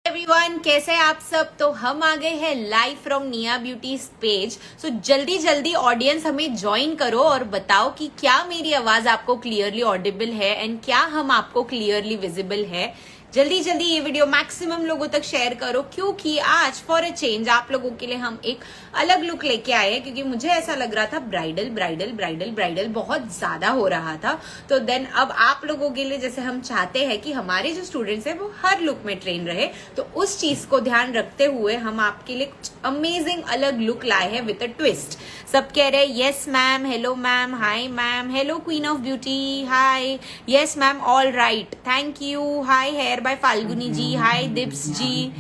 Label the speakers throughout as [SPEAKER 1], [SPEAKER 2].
[SPEAKER 1] Everyone, कैसे हैं आप सब। तो हम आ गए हैं लाइव फ्रॉम निया ब्यूटी पेज। सो जल्दी जल्दी ऑडियंस हमें ज्वाइन करो और बताओ कि क्या मेरी आवाज आपको क्लियरली ऑडिबल है एंड क्या हम आपको क्लियरली विजिबल है। जल्दी जल्दी ये वीडियो मैक्सिमम लोगों तक शेयर करो, क्योंकि आज फॉर अ चेंज आप लोगों के लिए हम एक अलग लुक लेके आए हैं। क्योंकि मुझे ऐसा लग रहा था ब्राइडल ब्राइडल ब्राइडल ब्राइडल बहुत ज्यादा हो रहा था, तो देन अब आप लोगों के लिए जैसे हम चाहते हैं कि हमारे जो स्टूडेंट्स हैं वो हर लुक में ट्रेन रहे, तो उस चीज को ध्यान रखते हुए हम आपके लिए कुछ अमेजिंग अलग लुक लाए हैं विद अ ट्विस्ट। सब कह रहे हैं yes ma'am, hello ma'am, hi ma'am, hello queen of beauty, hi, yes ma'am, all right, thank you, hi hair by Falguni ji, hi Dips ji,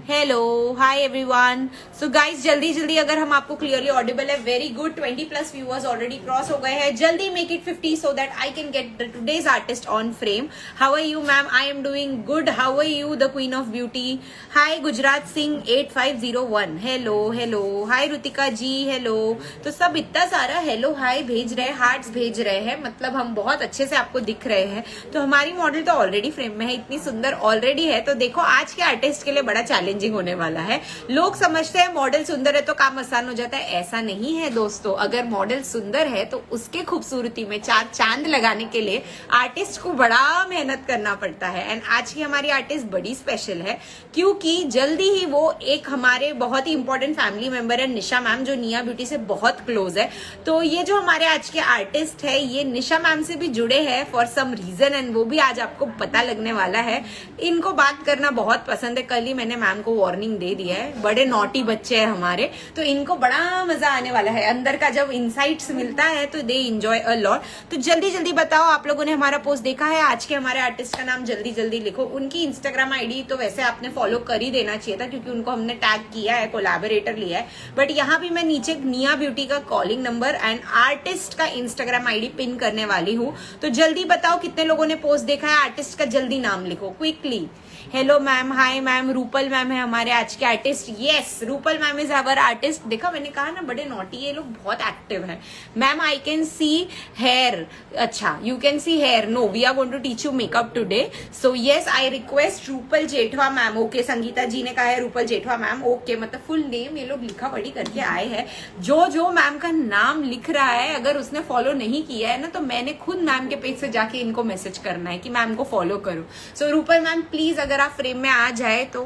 [SPEAKER 1] hello, hi everyone. So guys जल्दी जल्दी अगर हम आपको क्लियरली ऑडिबल है, very good, 20+ viewers already cross हो गए हैं। जल्दी make it 50 so that I can get the today's artist on frame. How are you ma'am? I am doing good. How are you the queen of beauty? Hi Gujarat Singh 8501, hello hello, hi Rutika ji, hello. तो सब इतना सारा hello hi भेज रहे हैं, hearts भेज रहे हैं, मतलब हम बहुत अच्छे से आपको दिख रहे हैं। तो हमारी मॉडल तो ऑलरेडी फ्रेम में है, इतनी सुंदर ऑलरेडी है। तो देखो आज के आर्टिस्ट के लिए बड़ा चैलेंजिंग होने वाला है। लोग समझते हैं मॉडल सुंदर है तो काम आसान हो जाता है, ऐसा नहीं है दोस्तों। अगर मॉडल सुंदर है तो उसके खूबसूरती में चार चांद लगाने के लिए आर्टिस्ट को बड़ा मेहनत करना पड़ता है। एंड आज की हमारी आर्टिस्ट बड़ी स्पेशल है, क्योंकि जल्दी ही वो एक हमारे बहुत ही इंपॉर्टेंट फैमिली मेंबर है निशा मैम, जो निया ब्यूटी से बहुत क्लोज है। तो ये जो हमारे आज के आर्टिस्ट है ये निशा मैम से भी जुड़े हैं फॉर सम रीजन, एंड वो भी आज आपको पता लगने वाला है। इनको बात करना बहुत पसंद है, कल ही मैंने मैम को वार्निंग दे दिया है, बड़े नॉटी बच्चे हैं हमारे, तो इनको बड़ा मजा आने वाला है। अंदर का जब इनसाइट्स मिलता है तो दे एंजॉय अ लॉट। तो जल्दी जल्दी बताओ, आप लोगों ने हमारा पोस्ट देखा है? आज के हमारे आर्टिस्ट का नाम जल्दी जल्दी लिखो। उनकी इंस्टाग्राम आईडी तो वैसे आपने फॉलो कर ही देना चाहिए था, क्योंकि उनको हमने टैग किया है, कोलैबोरेटर लिया है। बट यहाँ भी मैं नीचे निया ब्यूटी का कॉलिंग नंबर एंड आर्टिस्ट का इंस्टाग्राम आईडी पिन करने वाली हूँ। तो जल्दी बताओ कितने लोगों ने पोस्ट देखा है, आर्टिस्ट का जल्दी नाम लिखो quickly. Hello ma'am, hi ma'am, Rupal ma'am है हमारे आज के artist. Yes, Rupal ma'am is our artist. देखा, मैंने कहा ना बड़े नॉटी, ये लोग बहुत एक्टिव है। Ma'am I can see here. अच्छा, you can see here. No, we are going to teach you makeup today. So yes, I request Rupal Jethwa ma'am. Okay, Sangeeta ji ने कहा है रूपल जेठवा मैम। ओके, मतलब फुल नेम ये लोग लिखा पढ़ी करके आए हैं। जो जो मैम का नाम लिख रहा है, अगर उसने फॉलो नहीं किया है ना, तो मैंने खुद मैम के पेज से जाके इनको मैसेज करना है कि मैम को फॉलो करो। सो रूपल मैम प्लीज अगर आप फ्रेम में आ जाए तो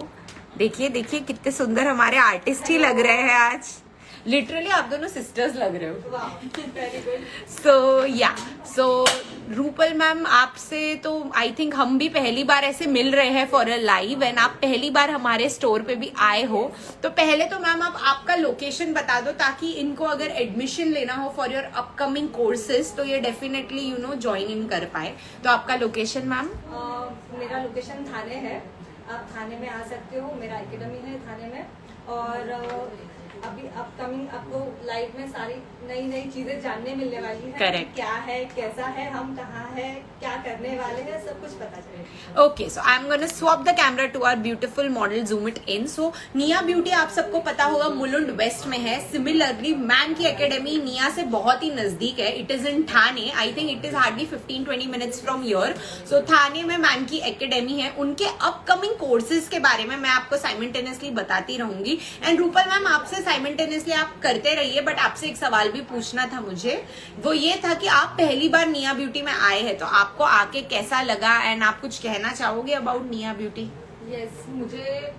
[SPEAKER 1] देखिए देखिए कितने सुंदर हमारे आर्टिस्ट ही लग रहे हैं आज। लिटरली आप दोनों सिस्टर्स लग रहे हो। सो रूपल मैम आपसे तो आई थिंक हम भी पहली बार ऐसे मिल रहे हैं फॉर अ लाइव, एंड आप पहली बार हमारे स्टोर पे भी आए हो। तो पहले तो मैम आप आपका लोकेशन बता दो, ताकि इनको अगर एडमिशन लेना हो फॉर योर अपकमिंग कोर्सेज तो ये डेफिनेटली ज्वाइन इन कर पाए। तो आपका लोकेशन मैम?
[SPEAKER 2] मेरा लोकेशन थाने है, आप थाने में आ सकते हो। मेरा एकेडमी है थाने में, और अभी अपकमिंग आपको लाइफ में सारी नई नई चीजें जानने मिलने वाली है।
[SPEAKER 1] Correct.
[SPEAKER 2] क्या है, कैसा है, हम कहाँ है, क्या करने वाले हैं, सब कुछ पता चलेगा।
[SPEAKER 1] Okay, so I am gonna swap the camera to our beautiful model, zoom it in. So Nia beauty आप सबको पता होगा मुलुंड वेस्ट में है। सिमिलरली मैम की एकेडमी निया से बहुत ही नजदीक है। It is in Thane. I think it is hardly 15-20 minutes from your. So Thane में मैम की एकेडमी है। उनके अपकमिंग कोर्सेज के बारे में मैं आपको साइमल्टेनियसली बताती रहूंगी। एंड रूपल मैम आपसे साइमल्टेनियसली आप करते रहिए, बट आपसे एक सवाल भी पूछना था मुझे। वो ये था कि आप पहली बार निया ब्यूटी में आए हैं, तो आपको आके कैसा लगा, एंड आप कुछ कहना चाहोगे अबाउट निया ब्यूटी?
[SPEAKER 2] यस, मुझे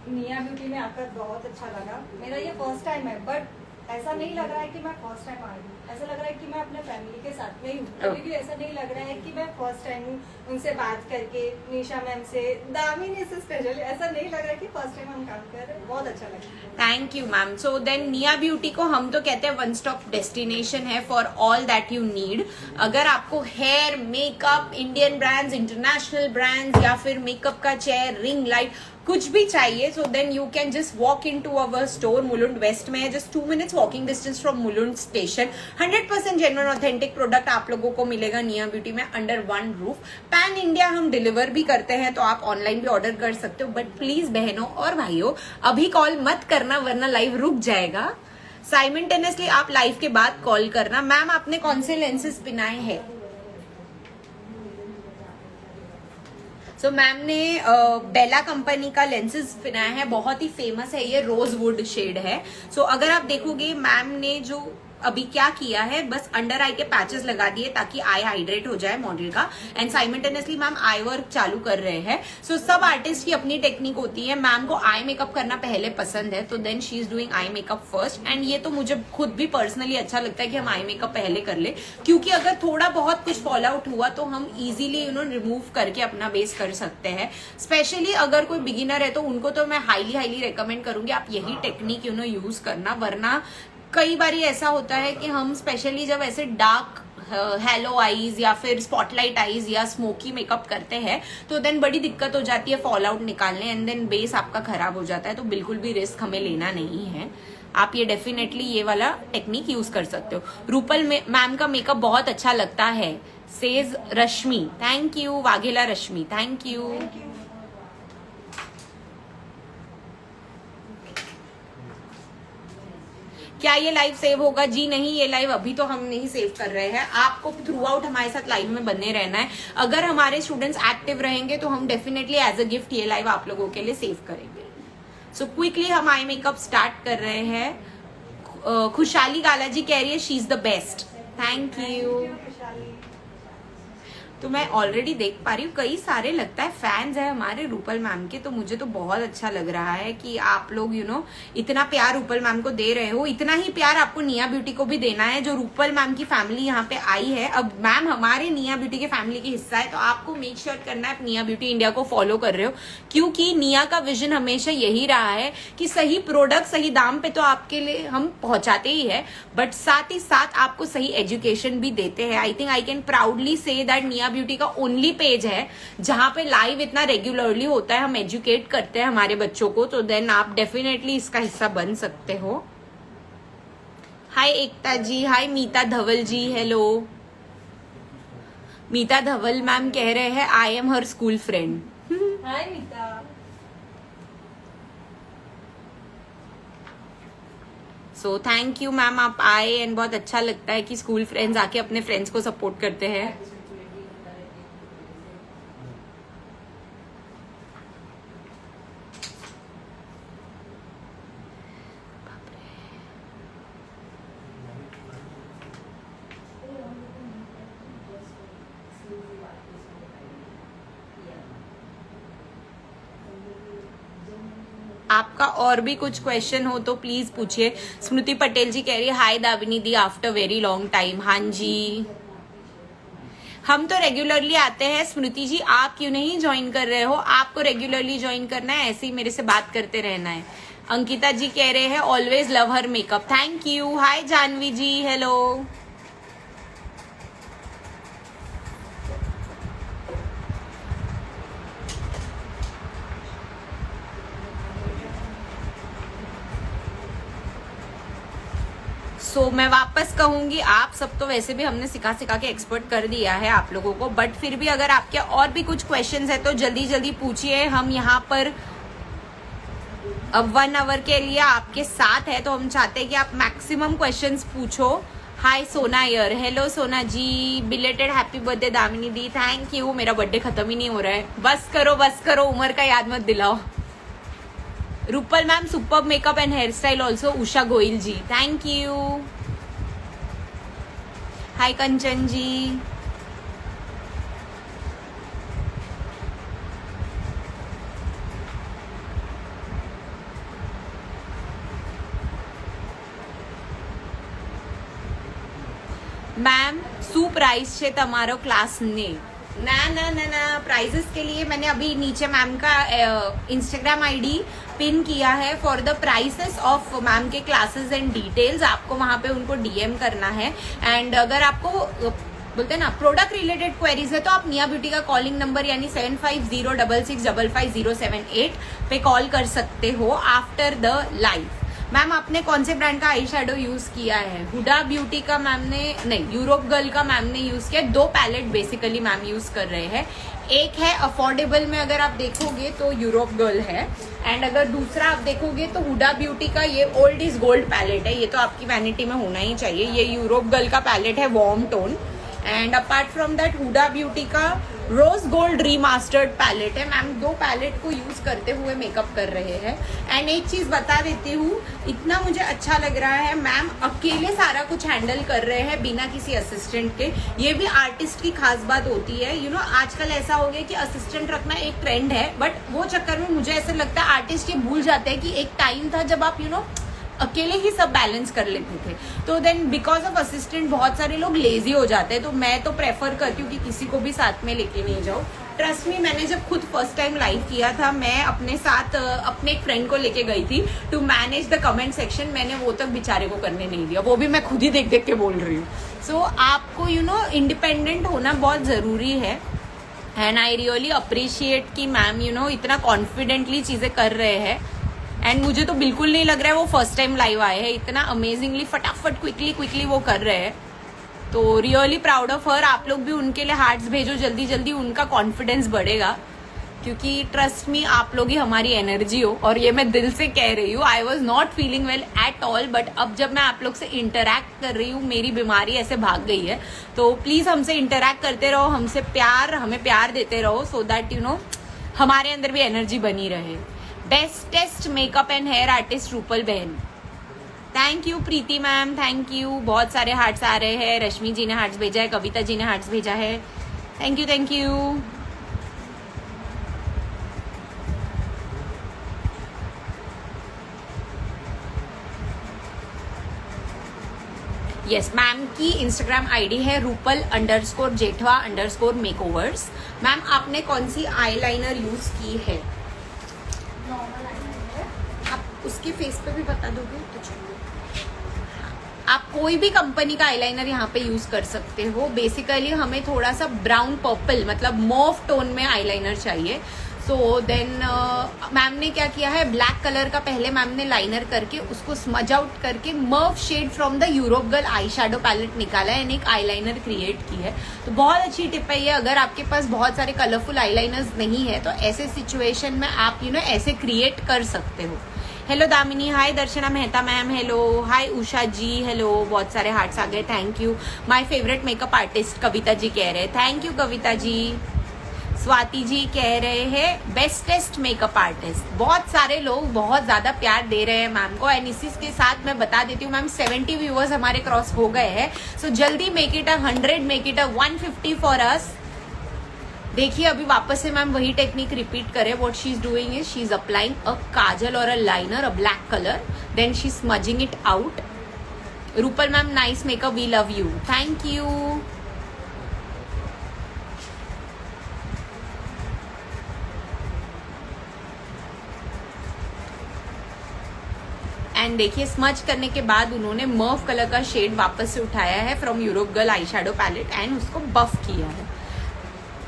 [SPEAKER 2] निया ब्यूटी में आकर बहुत अच्छा लगा। मेरा ये फर्स्ट टाइम है, बट ऐसा नहीं लग रहा है कि मैं फर्स्ट टाइम आ रही हूँ। ऐसा लग रहा है कि मैं अपने फैमिली के साथ में ही हूँ। कभी भी ऐसा नहीं लग रहा है कि मैं फर्स्ट टाइम हूँ। उनसे बात करके, निशा मैम से, दामिनी से स्पेशली, ऐसा नहीं लग रहा है कि फर्स्ट टाइम हम काम कर रहे हैं। बहुत अच्छा लगा।
[SPEAKER 1] Thank you ma'am. So then Nia Beauty को हम तो कहते हैं वन स्टॉप डेस्टिनेशन है for all that you need. अगर आपको hair, makeup, Indian brands, international brands, या फिर मेकअप का चेयर, रिंग लाइट, कुछ भी चाहिए, so then you can just walk in to our store. Mulund west में है, just 2 minutes walking distance from Mulund station. 100% genuine authentic product आप लोगों को मिलेगा निया ब्यूटी में under one roof. Pan India हम डिलीवर भी करते हैं, तो आप ऑनलाइन भी ऑर्डर कर सकते हो। बट प्लीज बहनों और भाइयों, अभी कॉल मत करना वरना लाइव रुक जाएगा। साइमल्टेनियसली आप लाइव के बाद कॉल करना। मैम आपने कौन से लेंसेज पिनाए हैं? सो मैम ने बेला कंपनी का लेंसेज पहनाया है, बहुत ही फेमस है, ये रोज वुड शेड है। सो अगर आप देखोगे मैम ने जो अभी क्या किया है, बस अंडर आई के पैचेस लगा दिए ताकि आई हाइड्रेट हो जाए मॉडल का, and simultaneously ma'am I work चालू कर रहे हैं। सो सब आर्टिस्ट की अपनी टेक्निक होती है। मैम को आई मेकअप करना पहले पसंद है, तो then she is doing eye makeup first, and ये तो मुझे खुद भी पर्सनली अच्छा लगता है कि हम आई मेकअप पहले कर ले, क्योंकि अगर थोड़ा बहुत कुछ फॉल आउट हुआ तो हम इजीली रिमूव करके अपना बेस कर सकते हैं। स्पेशली अगर कोई बिगिनर है तो उनको तो मैं हाईली रिकमेंड करूंगी आप यही टेक्निक यूज करना, वरना कई बार ऐसा होता है कि हम स्पेशली जब ऐसे डार्क हेलो आईज या फिर स्पॉटलाइट आईज या स्मोकी मेकअप करते हैं तो देन बड़ी दिक्कत हो जाती है फॉल आउट निकालने, एंड देन बेस आपका खराब हो जाता है। तो बिल्कुल भी रिस्क हमें लेना नहीं है, आप ये डेफिनेटली ये वाला टेक्निक यूज कर सकते हो। रूपल मैम का मेकअप बहुत अच्छा लगता है, says Rashmi. Thank you Vaghela Rashmi, thank you. क्या ये लाइव सेव होगा? जी नहीं, ये लाइव अभी तो हम नहीं सेव कर रहे हैं। आपको थ्रू आउट हमारे साथ लाइव में बने रहना है। अगर हमारे स्टूडेंट्स एक्टिव रहेंगे तो हम डेफिनेटली एज अ गिफ्ट ये लाइव आप लोगों के लिए सेव करेंगे। सो क्विकली हम आई मेकअप स्टार्ट कर रहे हैं। खुशहाली गाला जी कह रही है she is the best, thank you. तो मैं ऑलरेडी देख पा रही हूँ कई सारे लगता है फैंस है हमारे रूपल मैम के, तो मुझे तो बहुत अच्छा लग रहा है कि आप लोग इतना प्यार रूपल मैम को दे रहे हो। इतना ही प्यार आपको निया ब्यूटी को भी देना है, जो रूपल मैम की फैमिली यहाँ पे आई है। अब मैम हमारे निया ब्यूटी के फैमिली की हिस्सा है, तो आपको मेक श्योर करना है आप निया ब्यूटी इंडिया को फॉलो कर रहे हो, क्योंकि निया का विजन हमेशा यही रहा है कि सही प्रोडक्ट सही दाम पे तो आपके लिए हम पहुंचाते ही है, बट साथ ही साथ आपको सही एजुकेशन भी देते हैं। I think I can proudly say that निया ब्यूटी का ओनली पेज है जहां पे लाइव इतना रेगुलरली होता है, हम एजुकेट करते हैं हमारे बच्चों को, तो देन आप डेफिनेटली इसका हिस्सा बन सकते हो। हाय एकता जी, हाय मीता धवल जी, हेलो। मीता धवल मैम कह रहे हैं I am her school friend.
[SPEAKER 2] Hi Meeta.
[SPEAKER 1] So thank you ma'am, आप आए एंड बहुत अच्छा लगता है कि स्कूल फ्रेंड्स आके अपने फ्रेंड्स को सपोर्ट करते हैं। आपका और भी कुछ क्वेश्चन हो तो प्लीज पूछिए। स्मृति पटेल जी कह रही है हाय दाविनी दी आफ्टर वेरी लॉन्ग टाइम। हाँ जी, हम तो रेगुलरली आते हैं। स्मृति जी आप क्यों नहीं ज्वाइन कर रहे हो? आपको रेगुलरली ज्वाइन करना है, ऐसे ही मेरे से बात करते रहना है। अंकिता जी कह रहे हैं always love her makeup, thank you. Hi Janvi ji, hello. So मैं वापस कहूंगी, आप सब तो वैसे भी हमने सिखा के एक्सपर्ट कर दिया है आप लोगों को, बट फिर भी अगर आपके और भी कुछ क्वेश्चंस है तो जल्दी जल्दी पूछिए। हम यहाँ पर अब 1 आवर के लिए आपके साथ है, तो हम चाहते हैं कि आप मैक्सिमम क्वेश्चंस पूछो। हाय सोना यर, hello Sona ji, belated happy birthday Damini di, thank you. मेरा बर्थडे खत्म ही नहीं हो रहा है, बस करो, उम्र का याद मत दिलाओ। Rupal ma'am super makeup and hair style also, Usha Goyal ji, thank you. Hi Kanchan ji. Ma'am શું प्राइस છે તમારો क्लास ने? ना प्राइजेस के लिए मैंने अभी नीचे मैम का इंस्टाग्राम आईडी पिन किया है for the prices of ma'am के क्लासेस एंड डिटेल्स। आपको वहां पे उनको डीएम करना है, एंड अगर आपको बोलते हैं ना प्रोडक्ट रिलेटेड क्वेरीज है तो आप निया ब्यूटी का कॉलिंग नंबर यानी 7506655078 पे कॉल कर सकते हो आफ्टर द लाइव। मैम आपने कौन से ब्रांड का आई शेडो यूज किया है? हुडा ब्यूटी का मैम ने नहीं, यूरोप गर्ल का मैम ने यूज किया। 2 पैलेट बेसिकली मैम यूज कर रहे हैं। एक है अफोर्डेबल में अगर आप देखोगे तो यूरोप गर्ल है, एंड अगर दूसरा आप देखोगे तो हुडा ब्यूटी का ये ओल्ड इज गोल्ड पैलेट है। ये तो आपकी वैनिटी में होना ही चाहिए। ये यूरोप गर्ल का पैलेट है warm tone, and apart from that Huda Beauty का रोज गोल्ड रीमास्टर्ड पैलेट है। मैम 2 पैलेट को यूज करते हुए मेकअप कर रहे हैं। एंड एक चीज बता देती हूँ, इतना मुझे अच्छा लग रहा है, मैम अकेले सारा कुछ हैंडल कर रहे हैं बिना किसी असिस्टेंट के। ये भी आर्टिस्ट की खास बात होती है। यू नो आजकल ऐसा हो गया कि असिस्टेंट रखना एक ट्रेंड है, बट वो चक्कर में मुझे ऐसा लगता है आर्टिस्ट ये भूल जाते हैं कि एक टाइम था जब आप अकेले ही सब बैलेंस कर लेते थे। तो देन बिकॉज ऑफ असिस्टेंट बहुत सारे लोग लेजी हो जाते हैं। तो मैं तो प्रेफर करती हूँ कि किसी को भी साथ में लेके नहीं जाओ। ट्रस्ट मी, मैंने जब खुद फर्स्ट टाइम लाइव किया था, मैं अपने साथ अपने एक फ्रेंड को लेके गई थी to manage the comment section. मैंने वो तक बेचारे को करने नहीं दिया, वो भी मैं खुद ही देख देख के बोल रही हूँ। सो आपको इंडिपेंडेंट होना बहुत जरूरी है। एंड आई रियली अप्रिशिएट कि मैम इतना कॉन्फिडेंटली चीजें कर रहे हैं। एंड मुझे तो बिल्कुल नहीं लग रहा है वो फर्स्ट टाइम लाइव आए हैं, इतना अमेजिंगली फटाफट क्विकली वो कर रहे हैं। तो रियली प्राउड ऑफ हर। आप लोग भी उनके लिए हार्ट्स भेजो, जल्दी जल्दी उनका कॉन्फिडेंस बढ़ेगा, क्योंकि ट्रस्ट मी आप लोग ही हमारी एनर्जी हो। और ये मैं दिल से कह रही हूँ। I was not feeling well at all, but अब जब मैं आप लोग से इंटरैक्ट कर रही हूँ, मेरी बीमारी ऐसे भाग गई है। तो प्लीज हमसे इंटरैक्ट करते रहो, हमें प्यार देते रहो, सो दैट हमारे अंदर भी एनर्जी बनी रहे। Bestest makeup and hair artist Rupal बहन, thank you. Preeti ma'am thank you. बहुत सारे हार्ट्स आ रहे हैं। रश्मि जी ने हार्ट्स भेजा है, कविता जी ने हार्ट्स भेजा है, थैंक यू। यस, मैम की इंस्टाग्राम आईडी है रूपल_जेठवा_मेकओवर्स। मैम आपने कौन सी आईलाइनर यूज की है?
[SPEAKER 2] नॉर्मल आईलाइनर है।
[SPEAKER 1] आप उसके फेस पे भी बता दोगे तो चलो। आप कोई भी कंपनी का आईलाइनर यहाँ पे यूज कर सकते हो। बेसिकली हमें थोड़ा सा ब्राउन पर्पल मतलब मॉव टोन में आईलाइनर चाहिए। सो देन मैम ने क्या किया है, ब्लैक कलर का पहले मैम ने लाइनर करके उसको स्मज आउट करके mauve shade from the Europe girl eye shadow palette निकाला है एंड एक आईलाइनर क्रिएट की है। तो बहुत अच्छी टिप है ये। अगर आपके पास बहुत सारे कलरफुल आईलाइनर्स नहीं है तो ऐसे सिचुएशन में आप ऐसे क्रिएट कर सकते हो। Hello Damini, hi Darshana Mehta ma'am, hello, hi Usha ji, hello, बहुत सारे हार्ट्स आ गए, thank you. My favourite makeup artist Kavita ji कह रहे हैं, थैंक यू कविता जी। स्वाति जी कह रहे हैं बेस्टेस्ट मेकअप आर्टिस्ट। बहुत सारे लोग बहुत ज्यादा प्यार दे रहे हैं मैम को। एंड इसी के साथ मैं बता देती हूँ मैम 70 व्यूअर्स हमारे क्रॉस हो गए हैं। सो जल्दी make it 100, make it 150 for us. देखिए अभी वापस से मैम वही टेक्निक रिपीट करे। What she is doing is she is applying a kajal और a liner, a black colour, then she smudging it out. Rupal ma'am nice makeup, we love you, thank you. And देखिए smudge करने के बाद उन्होंने Merv colour का shade वापस से उठाया है from Europe girl eye shadow palette and उसको बफ किया है।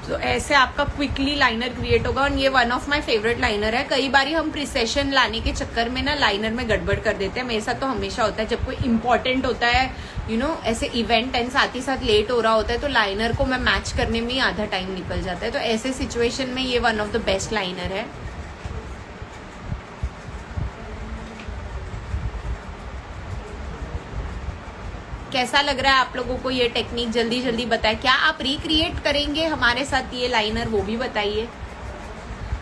[SPEAKER 1] तो ऐसे आपका क्विकली लाइनर क्रिएट होगा। और ये one of my favourite liner है। कई बार हम प्रिसेशन लाने के चक्कर में ना लाइनर में गड़बड़ कर देते हैं। मेरे साथ तो हमेशा होता है जब कोई इंपॉर्टेंट होता है ऐसे इवेंट एंड साथ ही साथ लेट हो रहा होता है तो लाइनर को मैं मैच करने में ही आधा टाइम निकल जाता है। तो ऐसे सिचुएशन में ये one of the best liner है। कैसा लग रहा है आप लोगों को ये टेक्निक? जल्दी जल्दी बताएं। क्या आप रिक्रिएट करेंगे हमारे साथ ये लाइनर, वो भी बताइए।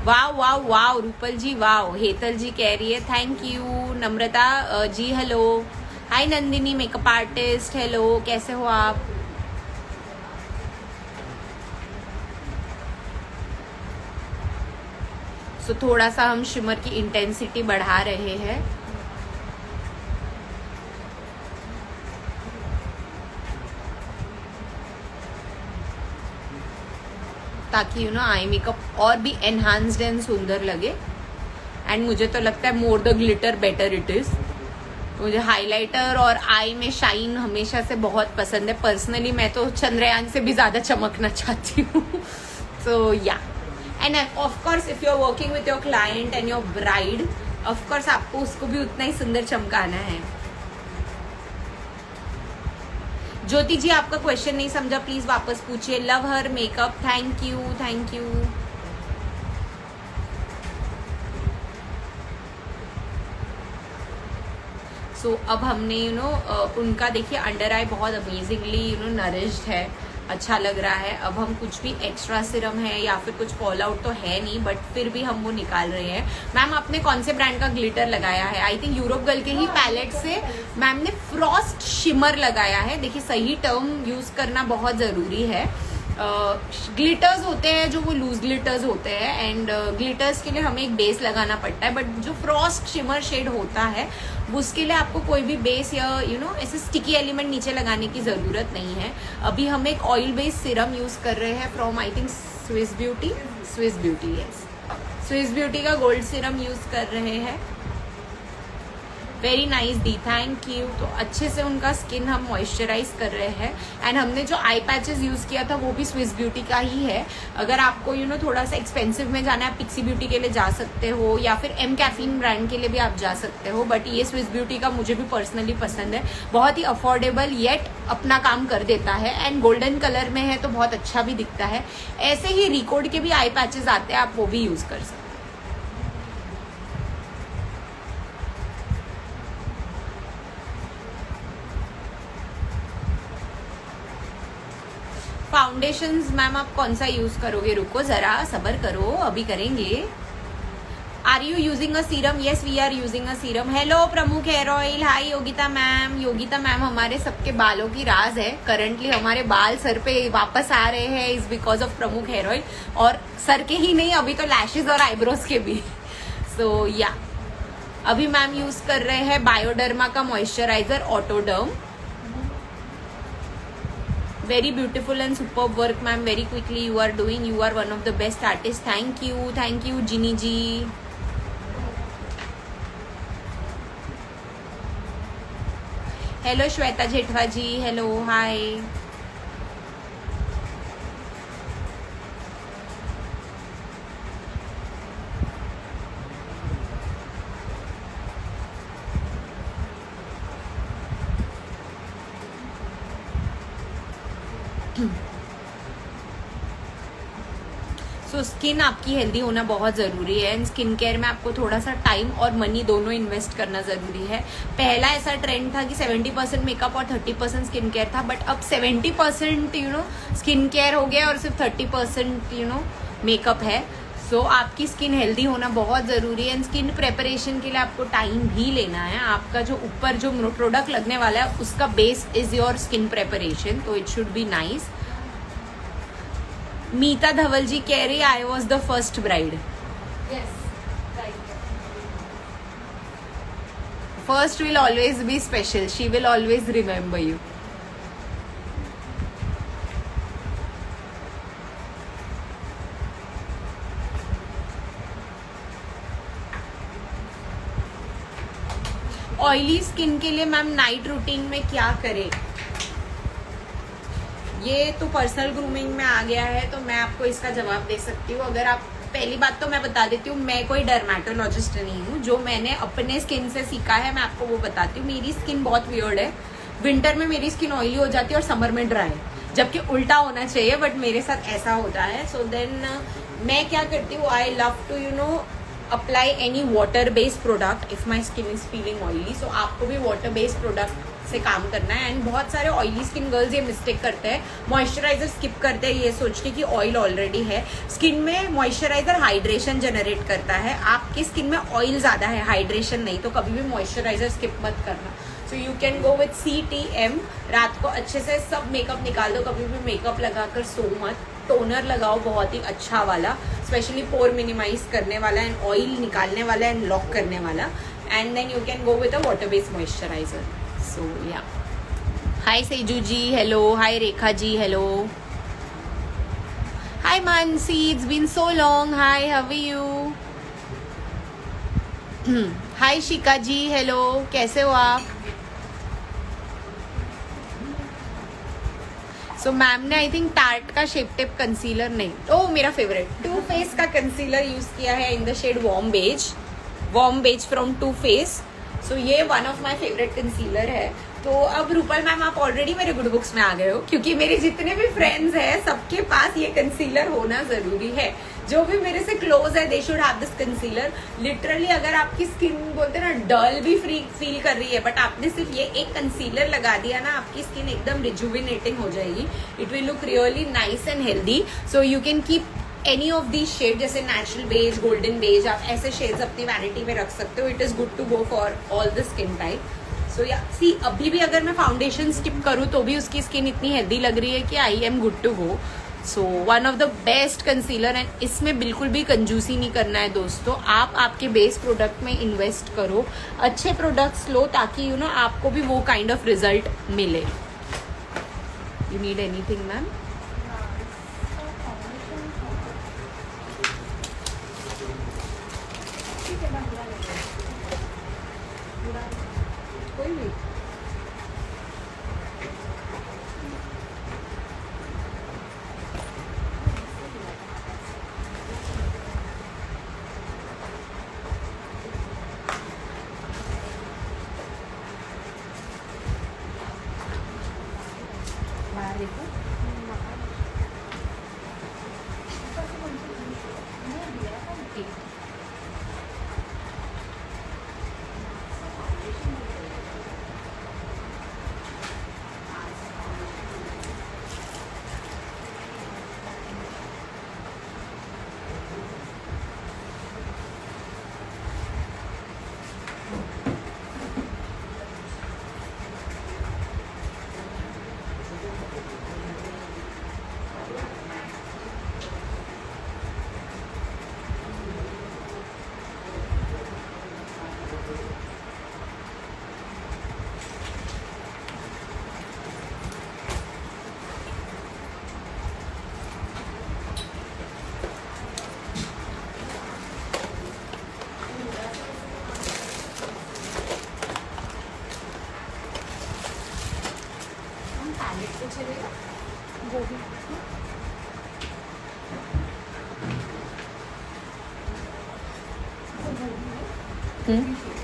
[SPEAKER 1] वाह वाह वाह रूपल जी, वाह। हेतल जी कह रही है thank you. Namrata ji hello, hi Nandini makeup artist, hello, कैसे हो आप? सो थोड़ा सा हम शिमर की इंटेंसिटी बढ़ा रहे हैं। ताकि आई मेकअप और भी एनहांस्ड एंड सुंदर लगे। एंड मुझे तो लगता है more the glitter better it is. मुझे हाइलाइटर और आई में शाइन हमेशा से बहुत पसंद है। पर्सनली मैं तो चंद्रयान से भी ज्यादा चमकना चाहती हूँ। So yeah, and of course if you are working with your client and your bride, of course आपको उसको भी उतना ही सुंदर चमकाना है। ज्योति जी आपका क्वेश्चन नहीं समझा, प्लीज वापस पूछिए। Love her makeup, thank you, thank you. So अब हमने उनका देखिए अंडर आई बहुत अमेजिंगली नरिश्ड है। अच्छा लग रहा है। अब हम कुछ भी एक्स्ट्रा सिरम है या फिर कुछ फॉल आउट तो है नहीं, बट फिर भी हम वो निकाल रहे हैं। मैम आपने कौन से ब्रांड का ग्लिटर लगाया है? आई थिंक यूरोप गर्ल के ही पैलेट से मैम ने फ्रॉस्ट शिमर लगाया है। देखिए सही टर्म यूज करना बहुत जरूरी है। ग्लिटर्स होते हैं जो वो लूज ग्लिटर्स होते हैं, एंड ग्लिटर्स के लिए हमें एक बेस लगाना पड़ता है, बट जो फ्रॉस्ट शिमर शेड होता है उसके लिए आपको कोई भी बेस या ऐसे स्टिकी एलिमेंट नीचे लगाने की जरूरत नहीं है। अभी हम एक ऑयल बेस्ड सिरम यूज कर रहे हैं from I think Swiss beauty, yes, Swiss beauty का गोल्ड सिरम यूज कर रहे हैं। Very nice the, thank you. तो अच्छे से उनका स्किन हम मॉइस्चराइज कर रहे हैं। एंड हमने जो आई पैचेस यूज किया था वो भी स्विस ब्यूटी का ही है। अगर आपको थोड़ा सा एक्सपेंसिव में जाना है, पिक्सी ब्यूटी के लिए जा सकते हो या फिर एम कैफीन ब्रांड के लिए भी आप जा सकते हो, बट ये स्विस ब्यूटी का मुझे भी पर्सनली पसंद है। बहुत ही अफोर्डेबल येट अपना काम कर देता है, एंड गोल्डन कलर में है तो बहुत अच्छा भी दिखता है। ऐसे ही रिकॉर्ड के भी आई पैचेस आते हैं, आप वो भी यूज कर सकते हैं। फाउंडेशंस मैम आप कौन सा यूज करोगे? रुको जरा, सबर करो, अभी करेंगे। Are you using a serum? Yes we are using a serum. Hello Pramukh hair oil, hi Yogita ma'am. Yogita ma'am हमारे सबके बालों की राज है। करंटली हमारे बाल सर पे वापस आ रहे हैं इज बिकॉज ऑफ प्रमुख हेयर ऑयल, और सर के ही नहीं, अभी तो लैशेज और आईब्रोज के भी। सो या अभी मैम यूज कर रहे हैं बायोडर्मा का moisturiser ऑटोडर्म। Very beautiful and superb work, ma'am. Very quickly you are doing. You are one of the best artists. Thank you, Ginny ji. Hello, Shweta Jetwa ji. Hello, hi. So skin आपकी healthy होना बहुत ज़रूरी है, and skin care में आपको थोड़ा सा time और मनी दोनों इन्वेस्ट करना ज़रूरी है। पहला ऐसा ट्रेंड था कि 70% मेकअप और 30% स्किन केयर था, बट अब 70% स्किन केयर हो गया और सिर्फ 30% मेकअप है। सो आपकी स्किन हेल्दी होना बहुत ज़रूरी है, एंड स्किन प्रेपरेशन के लिए आपको टाइम भी लेना है। आपका जो ऊपर जो प्रोडक्ट लगने वाला है उसका base is your skin preparation, तो इट शुड बी नाइस। मीता धवल जी कह रही I was the first bride. First will always be special, she will always remember you. Oily skin के लिए मैम नाइट रूटीन में क्या करें? ये तो पर्सनल ग्रूमिंग में आ गया है, तो मैं आपको इसका जवाब दे सकती हूँ। अगर आप, पहली बात तो मैं बता देती हूँ, मैं कोई डर्मेटोलॉजिस्ट नहीं हूँ। जो मैंने अपने स्किन से सीखा है मैं आपको वो बताती हूँ। मेरी स्किन बहुत वियर्ड है। विंटर में मेरी स्किन ऑयली हो जाती है और समर में ड्राई, जबकि उल्टा होना चाहिए, बट मेरे साथ ऐसा होता है। सो देन मैं क्या करती हूँ, I love to apply any water based product if my skin is feeling oily. So आपको भी वाटर बेस्ड प्रोडक्ट से काम करना है। एंड बहुत सारे ऑयली स्किन गर्ल्स ये मिस्टेक करते हैं, मॉइस्चराइजर स्किप करते हैं ये सोच के कि ऑयल ऑलरेडी है। स्किन में मॉइस्चराइजर हाइड्रेशन जनरेट करता है, आपकी स्किन में ऑयल ज्यादा है, हाइड्रेशन नहीं, तो कभी भी मॉइस्चराइजर स्किप मत करना। सो you can go with CTM। रात को अच्छे से सब मेकअप निकाल दो, कभी भी मेकअप लगाकर सो मत। टोनर लगाओ बहुत ही अच्छा वाला, स्पेशली पोर मिनिमाइज करने वाला एंड ऑयल निकालने वाला एंड लॉक करने वाला, and then you can go with a water based moisturiser. So yeah, hi Seju ji, hello, hi Rekha ji, hello, hi Mansi, it's been so long, hi, how are you? Hi Shika ji, hello, कैसे हो आप? So ma'am ने I think Tarte का shape tape concealer नहीं, ओ मेरा favourite too faced का concealer use किया है in the shade warm beige from too face. सो ये one of my favourite concealer है। तो अब रूपल मैम आप ऑलरेडी मेरे गुड बुक्स में आ गए हो, क्योंकि मेरे जितने भी फ्रेंड्स हैं सबके पास ये कंसीलर होना जरूरी है। जो भी मेरे से क्लोज है they should have this concealer. Literally अगर आपकी स्किन बोलते हैं ना डल भी फ्री फील कर रही है, बट आपने सिर्फ ये एक कंसीलर लगा दिया ना, आपकी स्किन एकदम रिजुविनेटिंग हो जाएगी। It will look really nice and healthy. So you can keep any of the shade, जैसे नेचुरल बेज, गोल्डन बेज, आप ऐसे शेड्स अपनी वैनिटी में रख सकते हो। It is good to go for all the skin type. So yeah see अभी भी अगर मैं फाउंडेशन स्किप करूँ तो भी उसकी स्किन इतनी हेल्दी लग रही है कि I am good to go. So one of the best concealer, and इसमें बिल्कुल भी कंजूसी नहीं करना है दोस्तों। आप आपके बेस प्रोडक्ट में इन्वेस्ट करो, अच्छे प्रोडक्ट्स लो, ताकि यू नो आपको भी वो काइंड ऑफ रिजल्ट मिले। You need anything ma'am? कोई भी बाहर देखो।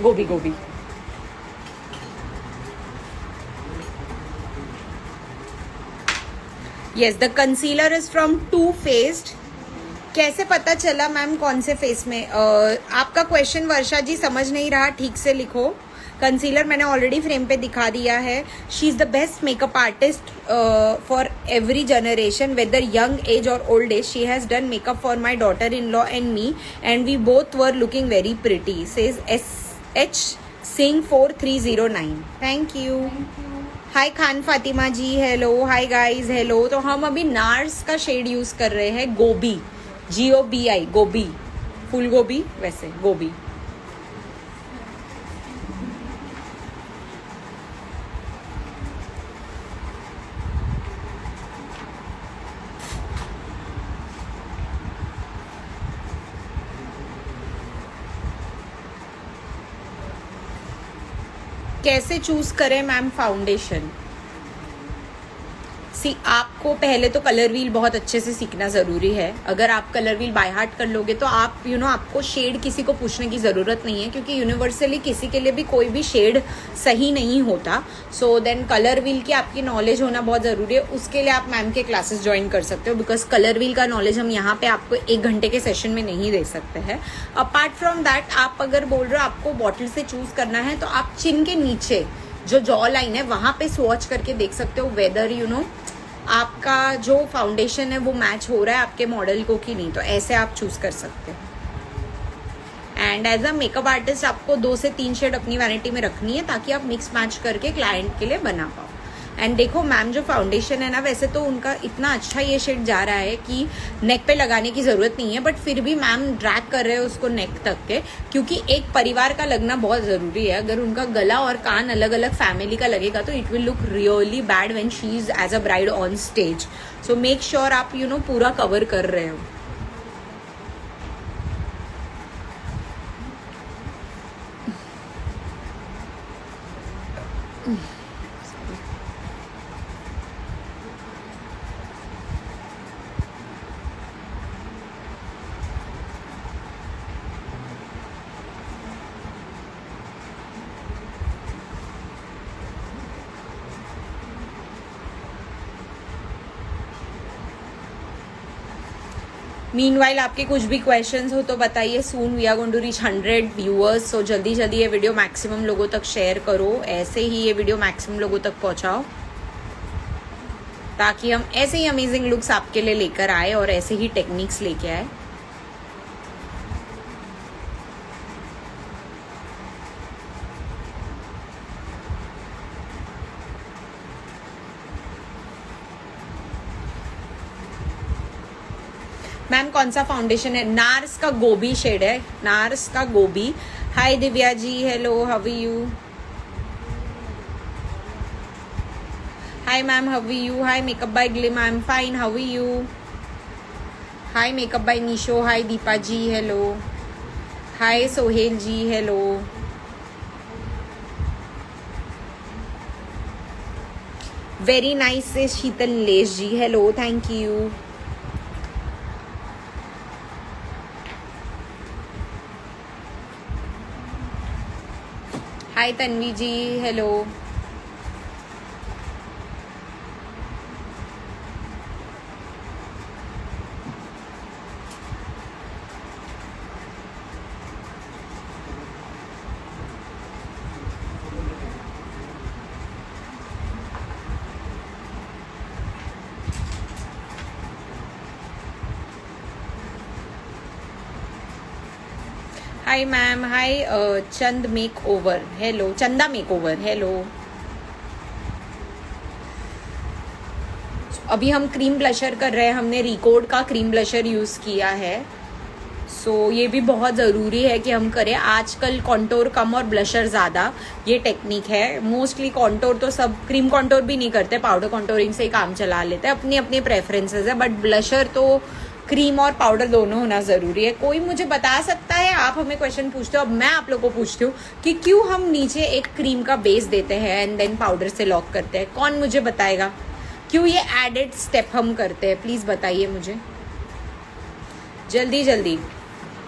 [SPEAKER 1] Gobi Gobi yes, the concealer is from Too Faced. कैसे पता चला मैम कौन से फेस में? आपका क्वेश्चन वर्षा जी समझ नहीं रहा, ठीक से लिखो। कंसीलर मैंने ऑलरेडी फ्रेम पे दिखा दिया है। She is the best makeup artist for every generation, whether young age और old age. She has done makeup for my daughter in law and me, and we both were looking very pretty, says SH Singh 4309। Thank you. Hi Khan Fatima ji, hello. Hi guys, hello. तो हम अभी nurse का shade use कर रहे हैं, गोभी, GOBI, गोभी, फूल गोभी, वैसे गोभी। कैसे चूज करें मैम फाउंडेशन? सी आपको पहले तो कलर व्हील बहुत अच्छे से सीखना जरूरी है। अगर आप कलर व्हील बाय हार्ट कर लोगे तो आप आपको शेड किसी को पूछने की जरूरत नहीं है, क्योंकि यूनिवर्सली किसी के लिए भी कोई भी शेड सही नहीं होता। सो देन कलर व्हील की आपकी नॉलेज होना बहुत जरूरी है। उसके लिए आप मैम के क्लासेस ज्वाइन कर सकते हो, बिकॉज कलर व्हील का नॉलेज हम यहाँ पे आपको 1 घंटे के सेशन में नहीं दे सकते हैं। अपार्ट फ्रॉम दैट, आप अगर बोल रहे हो आपको बॉटल से चूज करना है, तो आप चिन के नीचे जो जॉ लाइन है वहां पे स्वॉच करके देख सकते हो वेदर आपका जो फाउंडेशन है वो मैच हो रहा है आपके मॉडल को कि नहीं। तो ऐसे आप चूज कर सकते हो। And as a makeup artist आपको 2 से 3 शेड अपनी वैनिटी में रखनी है, ताकि आप मिक्स मैच करके क्लाइंट के लिए बना पाओ। एंड देखो मैम जो फाउंडेशन है ना, वैसे तो उनका इतना अच्छा ये शेड जा रहा है कि नेक पे लगाने की जरूरत नहीं है, बट फिर भी मैम ड्रैग कर रहे हैं उसको नेक तक के, क्योंकि एक परिवार का लगना बहुत जरूरी है। अगर उनका गला और कान अलग अलग फैमिली का लगेगा तो it will look really bad when she is as a bride on stage. So make sure आप पूरा कवर कर रहे हो। मीनवाइल आपके कुछ भी क्वेश्चंस हो तो बताइए. Soon we are going to reach 100 viewers. So जल्दी जल्दी ये वीडियो मैक्सिमम लोगों तक शेयर करो. ऐसे ही ये वीडियो मैक्सिमम लोगों तक पहुंचाओ ताकि हम ऐसे ही अमेजिंग लुक्स आपके लिए लेकर आए और ऐसे ही टेक्निक्स लेके आए. मैम कौन सा फाउंडेशन है? नार्स का गोबी शेड है. नार्स का Gobi. Hi Divya ji, hello, how are you? Hi ma'am, how are you? Hi makeup by Glim, I am fine, how are you? Hi makeup by Nisho, hi Deepa ji, hello. Hi Sohail ji, hello. Very nice says Sheetal Nilesh ji, hello, thank you. Hi Tanvi ji, hello. Hi ma'am, hi Chand makeover, hello. Chanda makeover, hello. अभी हम cream blusher कर रहे हैं. हमने record का cream blusher use किया है. सो ये भी बहुत ज़रूरी है कि हम करें. आजकल कॉन्टोर कम और ब्लशर ज़्यादा, ये टेक्निक है. मोस्टली कॉन्टोर तो सब क्रीम कॉन्टोर भी नहीं करते, पाउडर कॉन्टोरिंग से ही काम चला लेते हैं. अपनी अपनी प्रेफरेंसेस है, बट ब्लशर तो क्रीम और पाउडर दोनों होना जरूरी है. कोई मुझे बता सकता है? आप हमें क्वेश्चन पूछते हो, अब मैं आप लोगों को पूछती हूँ कि क्यों हम नीचे एक क्रीम का बेस देते हैं एंड देन पाउडर से लॉक करते हैं? कौन मुझे बताएगा क्यों ये एडेड स्टेप हम करते हैं? प्लीज बताइए मुझे जल्दी जल्दी.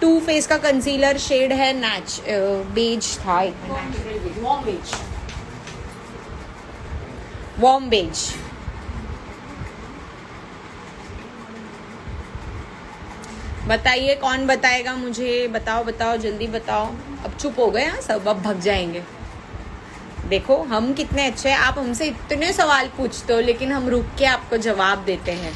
[SPEAKER 1] टू फेस का कंसीलर शेड है बेज था, वॉर्म बेज. बताइए कौन बताएगा मुझे? बताओ बताओ, जल्दी बताओ. अब चुप हो गए हैं सब, अब भग जाएंगे. देखो हम कितने अच्छे हैं. आप हमसे इतने सवाल पूछते हो लेकिन हम रुक के आपको जवाब देते हैं.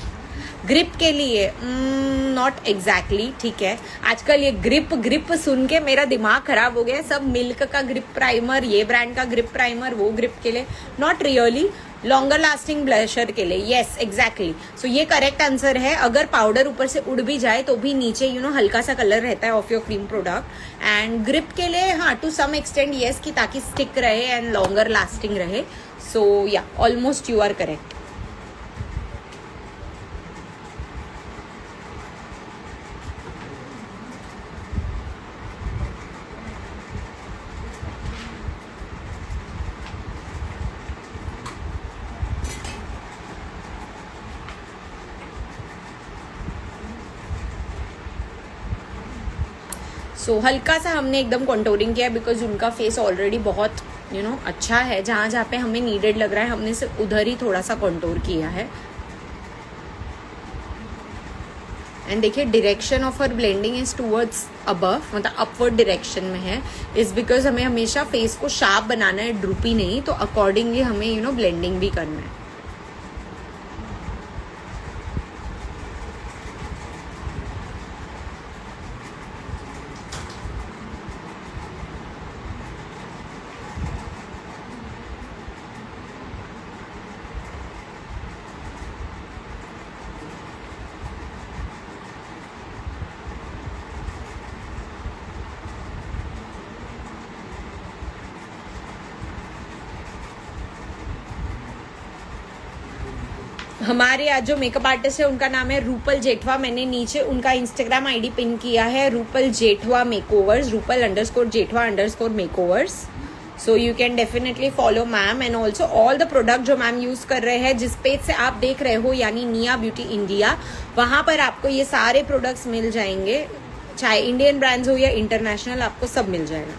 [SPEAKER 1] ग्रिप के लिए नॉट एग्जैक्टली, ठीक है. आजकल ये ग्रिप सुन के मेरा दिमाग खराब हो गया. सब मिल्क का ग्रिप प्राइमर, ये ब्रांड का ग्रिप प्राइमर, वो ग्रिप के लिए. Not really. Longer lasting blusher के लिए. Yes exactly. सो ये करेक्ट आंसर है. अगर पाउडर ऊपर से उड़ भी जाए तो भी नीचे हल्का सा कलर रहता है of your cream product. And grip के लिए हाँ, टू सम एक्सटेंड यस, कि ताकि स्टिक रहे एंड लॉन्गर लास्टिंग रहे. सो या ऑलमोस्ट यू आर करेक्ट. सो हल्का सा हमने एकदम कॉन्टोरिंग किया बिकॉज उनका फेस ऑलरेडी बहुत अच्छा है. जहाँ जहाँ पे हमें नीडेड लग रहा है हमने सिर्फ उधर ही थोड़ा सा कॉन्टोर किया है. एंड देखिए direction of her blending is towards above, मतलब अपवर्ड डायरेक्शन में है. इज बिकॉज हमें हमेशा फेस को शार्प बनाना है, ड्रूपी नहीं. तो अकॉर्डिंगली हमें ब्लेंडिंग भी करना है. हमारे आज जो मेकअप आर्टिस्ट है उनका नाम है रूपल जेठवा. मैंने नीचे उनका इंस्टाग्राम आईडी पिन किया है, Rupal Jethwa makeovers, रूपल_जेठवा_मेकओवर्स. So you can definitely follow ma'am. And also all the product जो मैम यूज कर रहे हैं, जिस पेज से आप देख रहे हो यानी निया ब्यूटी इंडिया, वहां पर आपको ये सारे प्रोडक्ट्स मिल जाएंगे. चाहे इंडियन ब्रांड्स हो या इंटरनेशनल, आपको सब मिल जाएगा.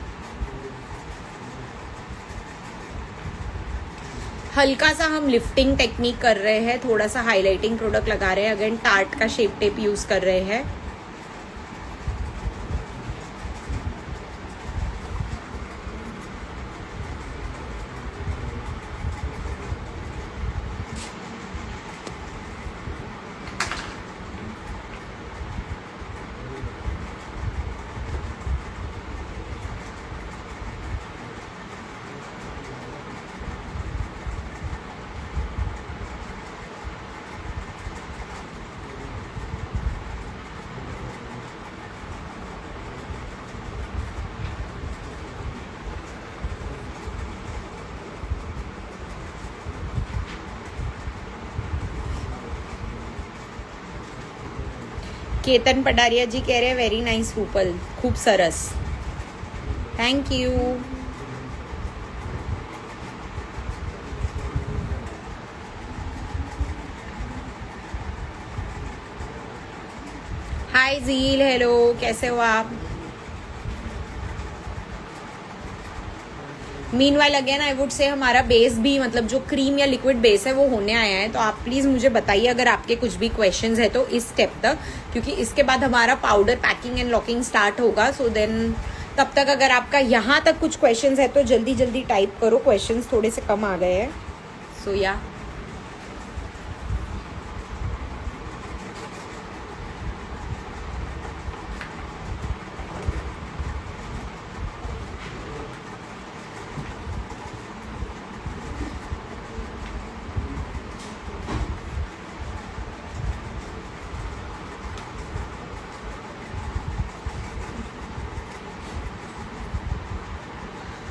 [SPEAKER 1] हल्का सा हम लिफ्टिंग टेक्निक कर रहे हैं, थोड़ा सा हाइलाइटिंग प्रोडक्ट लगा रहे हैं. अगेन टार्ट का शेप टेप यूज कर रहे हैं. केतन पडारिया जी कह रहे हैं वेरी नाइस रूपल, खूब सरस, thank you. Hi Jeel, hello, कैसे हो आप? Meanwhile again I would say हमारा बेस भी, मतलब जो क्रीम या लिक्विड बेस है वो होने आया है, तो आप प्लीज मुझे बताइए अगर आपके कुछ भी क्वेश्चंस है तो इस स्टेप तक, क्योंकि इसके बाद हमारा powder packing and locking start होगा। सो देन तब तक अगर आपका यहाँ तक कुछ क्वेश्चंस है तो जल्दी जल्दी टाइप करो, क्वेश्चंस थोड़े से कम आ गए हैं। सो या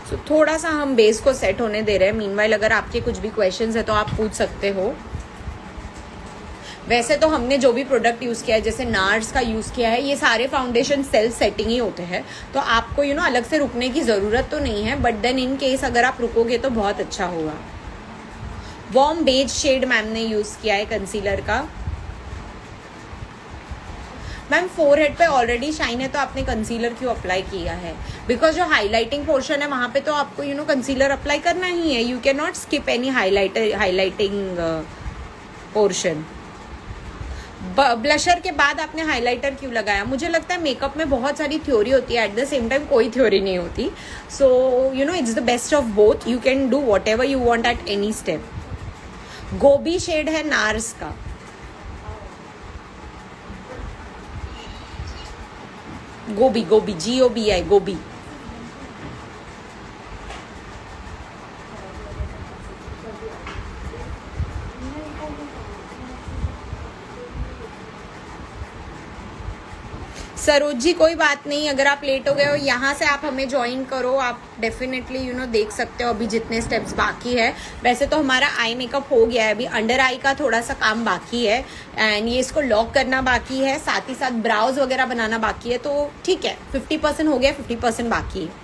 [SPEAKER 1] तो थोड़ा सा हम बेस को सेट होने दे रहे हैं। मीनवाइल अगर आपके कुछ भी क्वेश्चंस है तो आप पूछ सकते हो। वैसे तो हमने जो भी प्रोडक्ट यूज किया है, जैसे नार्स का यूज किया है, ये सारे फाउंडेशन सेल्फ सेटिंग ही होते हैं, तो आपको अलग से रुकने की जरूरत तो नहीं है, बट देन इन केस अगर आप रुकोगे तो बहुत अच्छा होगा। वार्म बेज शेड मैम ने यूज किया है कंसीलर का। मैम फोरहेड पे ऑलरेडी शाइन है तो आपने कंसीलर क्यों अप्लाई किया है? बिकॉज जो हाईलाइटिंग पोर्शन है वहां पे तो आपको कंसीलर अप्लाई करना ही है। You can not skip any highlighting portion. Blusher के बाद आपने हाइलाइटर क्यों लगाया? मुझे लगता है मेकअप में बहुत सारी थ्योरी होती है, एट द सेम टाइम कोई थ्योरी नहीं होती। So it's the best of both, you can do whatever you want at any step. Gobi shade है नार्स का। गोबी, गोबी, GOBI, गोबी। सरोज जी कोई बात नहीं, अगर आप लेट हो गए हो यहाँ से आप हमें ज्वाइन करो, आप डेफिनेटली देख सकते हो अभी जितने स्टेप्स बाकी है। वैसे तो हमारा आई मेकअप हो गया है, अभी अंडर आई का थोड़ा सा काम बाकी है एंड ये इसको लॉक करना बाकी है, साथ ही साथ ब्राउज वगैरह बनाना बाकी है। तो ठीक है, 50% हो गया, 50% बाकी है।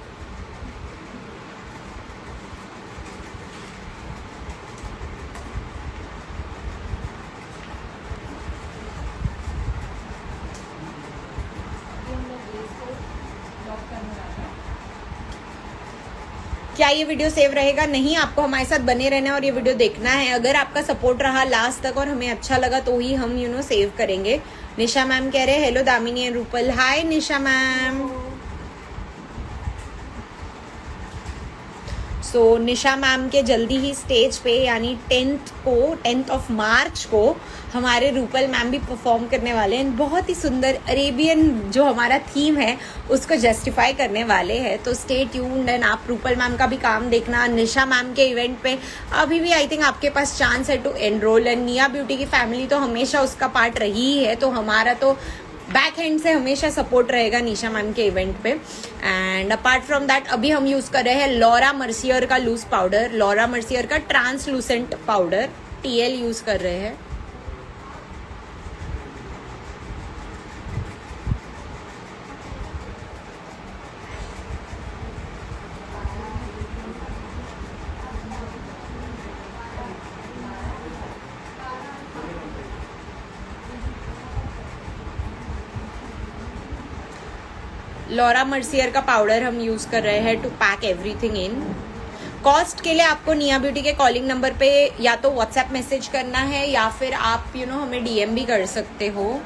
[SPEAKER 1] क्या ये वीडियो सेव रहेगा? नहीं, आपको हमारे साथ बने रहना है और ये वीडियो देखना है। अगर आपका सपोर्ट रहा लास्ट तक और हमें अच्छा लगा तो ही हम सेव करेंगे। निशा मैम कह रहे हैं hello Damini and Rupal. Hi Nisha ma'am. So Nisha ma'am के जल्दी ही स्टेज पे यानी 10th ऑफ मार्च को हमारे रूपल मैम भी परफॉर्म करने वाले हैं। बहुत ही सुंदर अरेबियन जो हमारा थीम है उसको जस्टिफाई करने वाले हैं, तो स्टे ट्यून्ड एंड आप रूपल मैम का भी काम देखना। निशा मैम के इवेंट पे अभी भी आई थिंक आपके पास चांस है टू एनरोल, एंड निया ब्यूटी की फैमिली तो हमेशा उसका पार्ट रही ही है, तो हमारा तो बैक हैंड से हमेशा सपोर्ट रहेगा निशा मैम के इवेंट पे। एंड अपार्ट फ्रॉम दैट अभी हम यूज कर रहे हैं लॉरा मर्सियर का लूज पाउडर, लॉरा मर्सियर का ट्रांसलूसेंट पाउडर TL यूज कर रहे हैं। लॉरा मर्सियर का पाउडर हम यूज कर रहे हैं to pack everything in. Cost के लिए आपको निया ब्यूटी के कॉलिंग नंबर पे या तो व्हाट्सएप मैसेज करना है या फिर आप हमें DM भी कर सकते हो।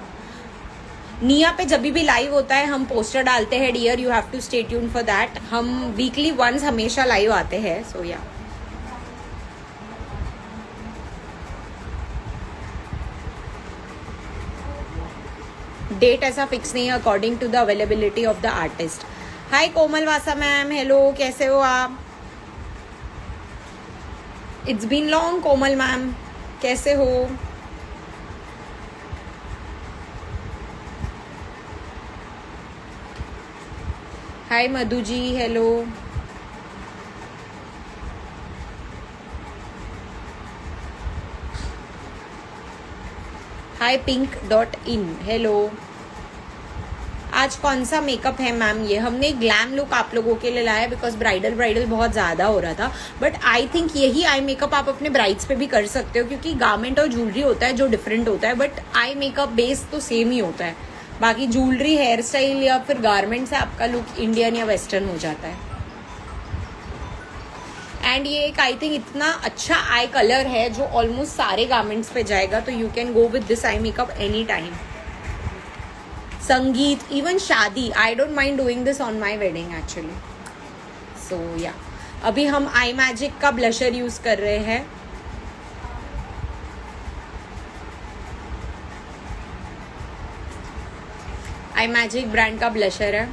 [SPEAKER 1] निया पे जब भी लाइव होता है हम पोस्टर डालते हैं, dear you have to stay tuned for that. हम वीकली वंस हमेशा लाइव आते हैं। सो या डेट ऐसा फिक्स नहीं है according to the availability of the artist. Hi Komal Vasa ma'am, hello, कैसे हो आप? It's been long Komal ma'am, कैसे हो? Hi Madhu ji, hello. Hi pink.in, hello. आज कौन सा मेकअप है मैम? ये हमने ग्लैम लुक आप लोगों के लिए लाया बिकॉज ब्राइडल बहुत ज़्यादा हो रहा था, बट आई थिंक यही आई मेकअप आप अपने ब्राइड्स पे भी कर सकते हो, क्योंकि गारमेंट और ज्वेलरी होता है जो डिफरेंट होता है, बट आई मेकअप बेस तो सेम ही होता है। बाकी ज्वेलरी, हेयर स्टाइल या फिर गारमेंट से आपका लुक इंडियन या वेस्टर्न हो जाता है। एंड ये एक आई थिंक इतना अच्छा आई कलर है जो ऑलमोस्ट सारे गारमेंट्स पे जाएगा, तो you can go with this eye makeup any time. Sangeet, even शादी, I don't mind doing this on my wedding actually. So yeah अभी हम आई मैजिक का ब्लशर यूज कर रहे हैं। आई मैजिक ब्रांड का ब्लशर है।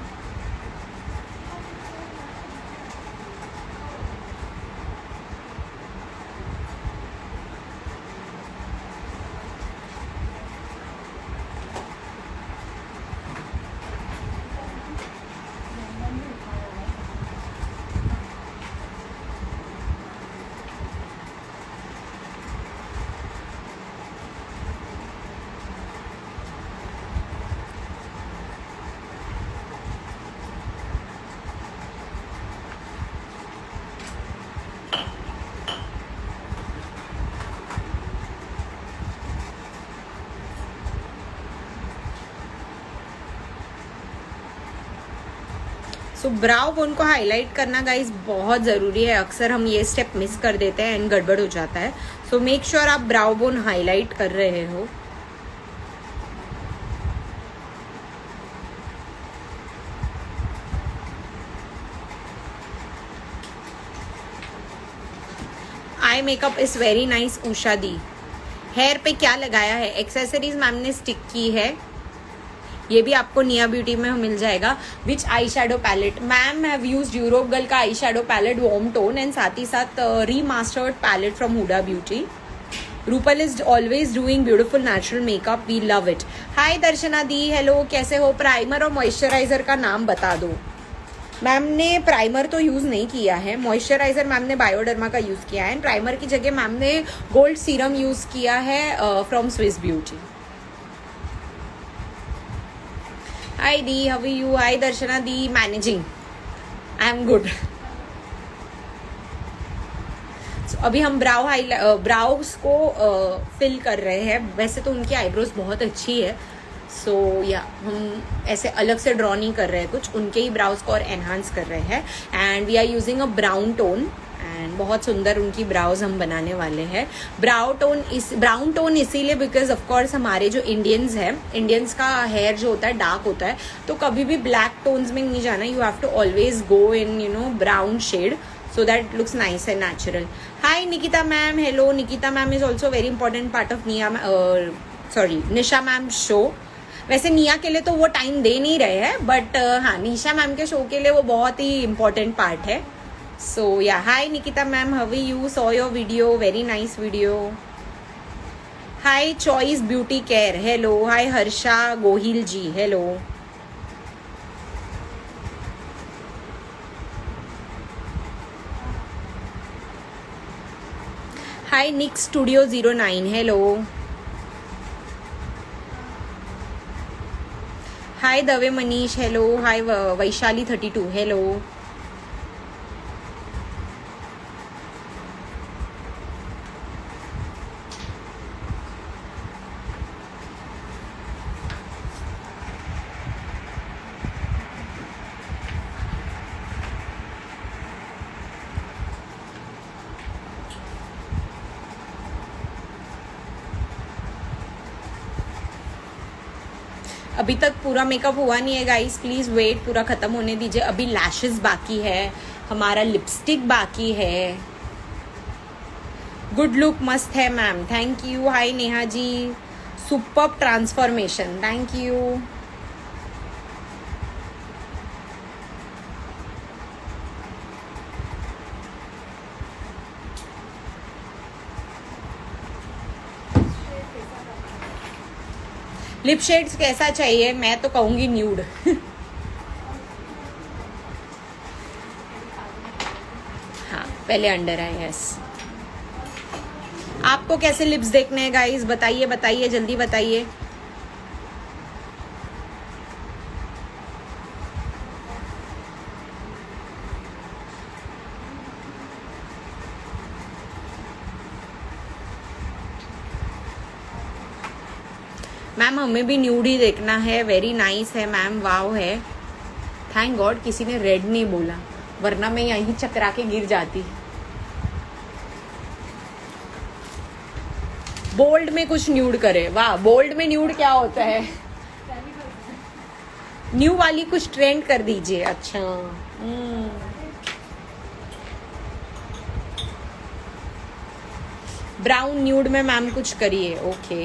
[SPEAKER 1] सो ब्राउ बोन को हाईलाइट करना गाइस बहुत ज़रूरी है। अक्सर हम ये स्टेप मिस कर देते हैं एंड गड़बड़ हो जाता है। सो मेक श्योर आप ब्राउ बोन हाईलाइट कर रहे हो। Eye makeup is very nice. Usha di, hair पे क्या लगाया है? एक्सेसरीज मैम ने स्टिक की है, ये भी आपको निया ब्यूटी में मिल जाएगा। Which eye shadow palette? Ma'am have used Europe girl का eye shadow palette warm tone and साथ ही साथ remastered palette from Huda beauty. Rupal is always doing beautiful natural makeup, we love it. Hi Darshana di, hello, कैसे हो? Primer और moisturiser का नाम बता दो। मैम ने प्राइमर तो यूज नहीं किया है, मॉइस्चराइजर मैम ने बायोडर्मा का यूज किया है, एंड प्राइमर की जगह मैम ने गोल्ड सीरम यूज किया है from Swiss Beauty. Hi di, how are you? Hi Darshana di, managing, I am good. अभी हम ब्राउज को फिल कर रहे हैं। वैसे तो उनकी आईब्रोज बहुत अच्छी है, सो या हम ऐसे अलग से ड्रॉ नहीं कर रहे हैं कुछ, उनके ही ब्राउज को और एनहांस कर रहे हैं। And we are using a brown tone and बहुत सुंदर उनकी ब्राउज हम बनाने वाले हैं। ब्राउन टोन इसीलिए बिकॉज ऑफ कोर्स हमारे जो इंडियंस का हेयर जो होता है डार्क होता है, तो कभी भी ब्लैक टोन्स में नहीं जाना। You have to always go in brown shade so that it looks nice and natural. Hi Nikita ma'am, hello. Nikita ma'am is also very important part of Nisha ma'am show. वैसे निया के लिए तो वो time दे नहीं रहे हैं, but हाँ निशा मैम के शो के लिए वो बहुत ही इम्पोर्टेंट पार्ट है। So yeah hi Nikita ma'am, how are you? Saw your video, very nice video. Hi choice beauty care, hello. Hi Harsha Gohil ji, hello. Hi Nick studio 09, hello. Hi Dave Manish, hello. Hi Vaishali 32, hello. अभी तक पूरा makeup हुआ नहीं है guys, please wait, पूरा खत्म होने दीजिए। अभी लैशेस बाकी है, हमारा लिपस्टिक बाकी है। गुड लुक मस्त है ma'am, thank you. Hi Neha ji, superb transformation, thank you. Lip shades कैसा चाहिए? मैं तो कहूंगी न्यूड। हाँ पहले अंडर आई, यस। आपको कैसे लिप्स देखने हैं गाइस? बताइए बताइए, जल्दी बताइए। मैम हमें भी न्यूड ही देखना है। वेरी नाइस है मैम, वाव है। थैंक गॉड किसी ने रेड नहीं बोला, वरना मैं यहीं चकरा के गिर जाती। बोल्ड में कुछ न्यूड करे, वाह। बोल्ड में न्यूड क्या होता है? न्यू वाली कुछ ट्रेंड कर दीजिए। अच्छा ब्राउन न्यूड में मैम कुछ करिए। ओके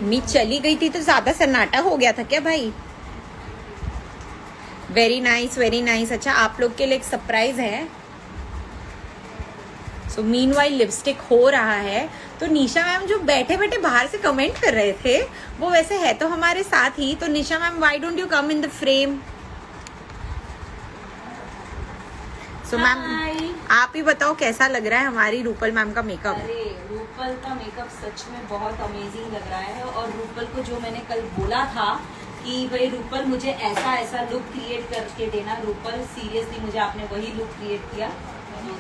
[SPEAKER 1] मी चली गई थी तो ज्यादा सन्नाटा हो गया था क्या भाई? Very nice very nice. अच्छा आप लोग के लिए एक सरप्राइज है। सो मीनवाइल लिपस्टिक हो रहा है। तो निशा मैम जो बैठे बैठे बाहर से कमेंट कर रहे थे वो वैसे है तो हमारे साथ ही। तो Nisha ma'am why don't you come in the frame? So ma'am आप ही बताओ कैसा लग रहा है हमारी रूपल मैम का मेकअप?
[SPEAKER 2] अरे रूपल का मेकअप सच में बहुत अमेजिंग लग रहा है। और रूपल को जो मैंने कल बोला था कि भाई रूपल मुझे ऐसा ऐसा लुक क्रिएट करके देना, रूपल सीरियसली मुझे आपने वही लुक क्रिएट किया।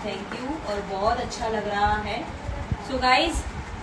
[SPEAKER 2] Thank you. और बहुत अच्छा लग रहा है। सो गाइज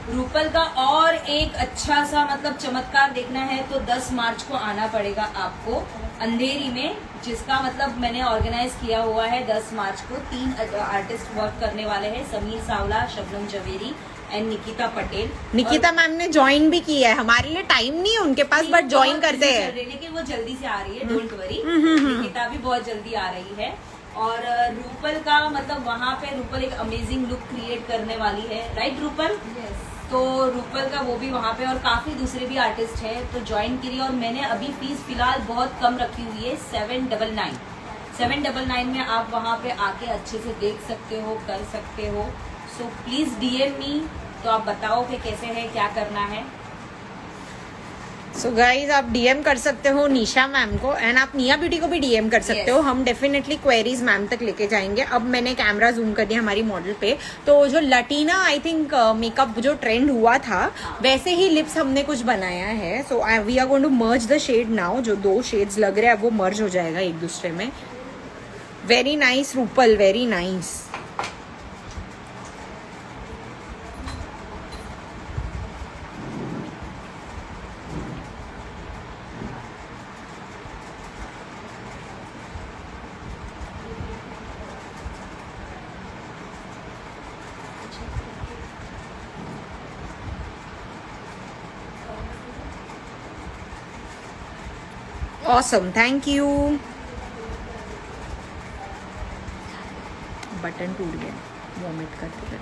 [SPEAKER 2] रूपल का और एक अच्छा सा मतलब चमत्कार देखना है तो 10 मार्च को आना पड़ेगा आपको अंधेरी में, जिसका मतलब मैंने ऑर्गेनाइज किया हुआ है 10 मार्च को। 3 आर्टिस्ट वर्क करने वाले हैं, समीर सावला, शबनम जवेरी एंड निकिता पटेल।
[SPEAKER 1] निकिता मैम ने ज्वाइन भी किया है। हमारे लिए टाइम नहीं है उनके पास, बट ज्वाइन करते हैं।
[SPEAKER 2] लेकिन वो जल्दी से आ रही है, डोंट वरी। निकिता भी बहुत जल्दी आ रही है।
[SPEAKER 3] और रूपल का मतलब वहाँ पे रूपल एक अमेजिंग लुक क्रिएट करने वाली है, राइट रूपल?
[SPEAKER 2] यस।
[SPEAKER 3] तो रूपल का वो भी वहाँ पे और काफी दूसरे भी आर्टिस्ट हैं, तो ज्वाइन करिए। और मैंने अभी फीस फिलहाल बहुत कम रखी हुई है, 799 में आप वहाँ पे आके अच्छे से देख सकते हो, कर सकते हो। सो प्लीज डीएम मी, तो आप बताओ कि कैसे है, क्या करना है।
[SPEAKER 1] सो गाइज आप डीएम कर सकते हो निशा मैम को, एंड आप निया ब्यूटी को भी डीएम कर सकते हो। हम डेफिनेटली क्वेरीज मैम तक लेके जाएंगे। अब मैंने कैमरा जूम कर दिया हमारी मॉडल पे, तो जो लटीना आई थिंक मेकअप जो ट्रेंड हुआ था वैसे ही लिप्स हमने कुछ बनाया है। So we are going to merge the shade now. जो 2 शेड्स लग रहे हैं वो मर्ज हो जाएगा एक दूसरे में। Very nice Rupal, very nice. Awesome, thank you. Button टूट गया वॉमिट करते करते।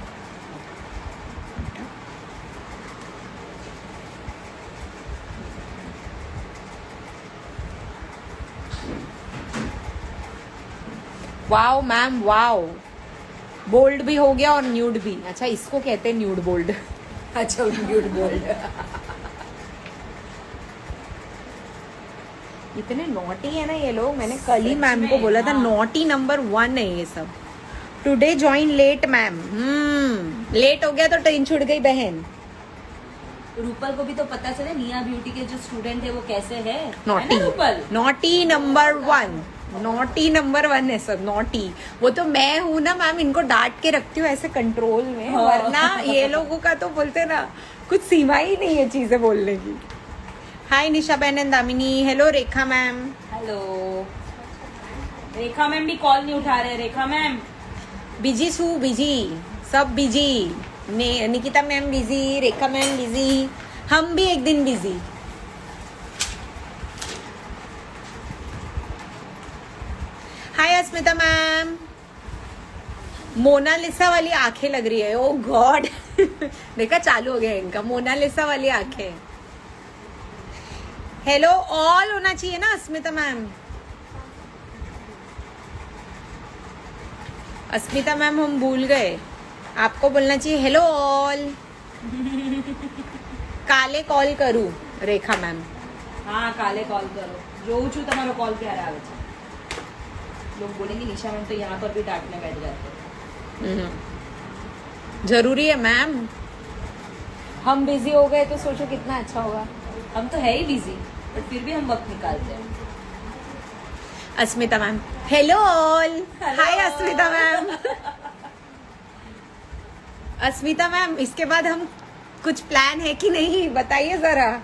[SPEAKER 1] Wow ma'am, wow. बोल्ड भी हो गया और न्यूड भी। अच्छा, इसको कहते हैं न्यूड बोल्ड। अच्छा, न्यूड बोल्ड। इतने नॉटी है ना ये लोग। मैंने कल ही मैम को बोला था, नॉटी नंबर 1 है ये सब। Today join late ma'am. Late हो गया तो ट्रेन छूट गई बहन।
[SPEAKER 3] रूपल को भी तो पता चले निया ब्यूटी के जो स्टूडेंट है वो कैसे है।
[SPEAKER 1] Naughty,
[SPEAKER 3] Rupal
[SPEAKER 1] naughty number 1, naughty number 1 है सब, नॉटी। वो तो मैं हूँ ना मैम, इनको डांट के रखती हूँ ऐसे कंट्रोल में, वरना ये लोगों का तो बोलते ना कुछ सीमा ही नहीं है चीजें बोलने की। हाय निशा बहन and Damini. Hello Rekha ma'am.
[SPEAKER 3] Hello. Rekha ma'am भी कॉल नहीं उठा रहे। रेखा मैम
[SPEAKER 1] बिजी सू, बिजी, सब बिजी। निकिता मैम बिजी, रेखा मैम बिजी, हम भी एक दिन बिजी। हाय अस्मिता मैम। मोनालिसा वाली आंखें लग रही है। ओ गॉड। देखा, चालू हो गया इनका मोनालिसा वाली आंखें। हेलो ऑल होना चाहिए ना अस्मिता मैम। अस्मिता मैम हम भूल गए, आपको बोलना चाहिए हेलो ऑल। काले कॉल करूं रेखा मैम?
[SPEAKER 3] हाँ, काले कॉल करो। જોઉં છું તમારો कॉल ક્યારે આવે છે। लोग बोलेंगे निशा मैम तो यहाँ पर भी डांटने बैठ जाते हैं।
[SPEAKER 1] जरूरी है मैम। हम बिजी हो गए तो सोचो कितना अच्छा होगा।
[SPEAKER 3] हम तो है ही बिजी, बट फिर भी हम वक्त निकालते हैं।
[SPEAKER 1] अस्मिता मैम हेलो ऑल। हाय अस्मिता मैम। अस्मिता मैम, इसके बाद हम कुछ प्लान है कि नहीं बताइए जरा।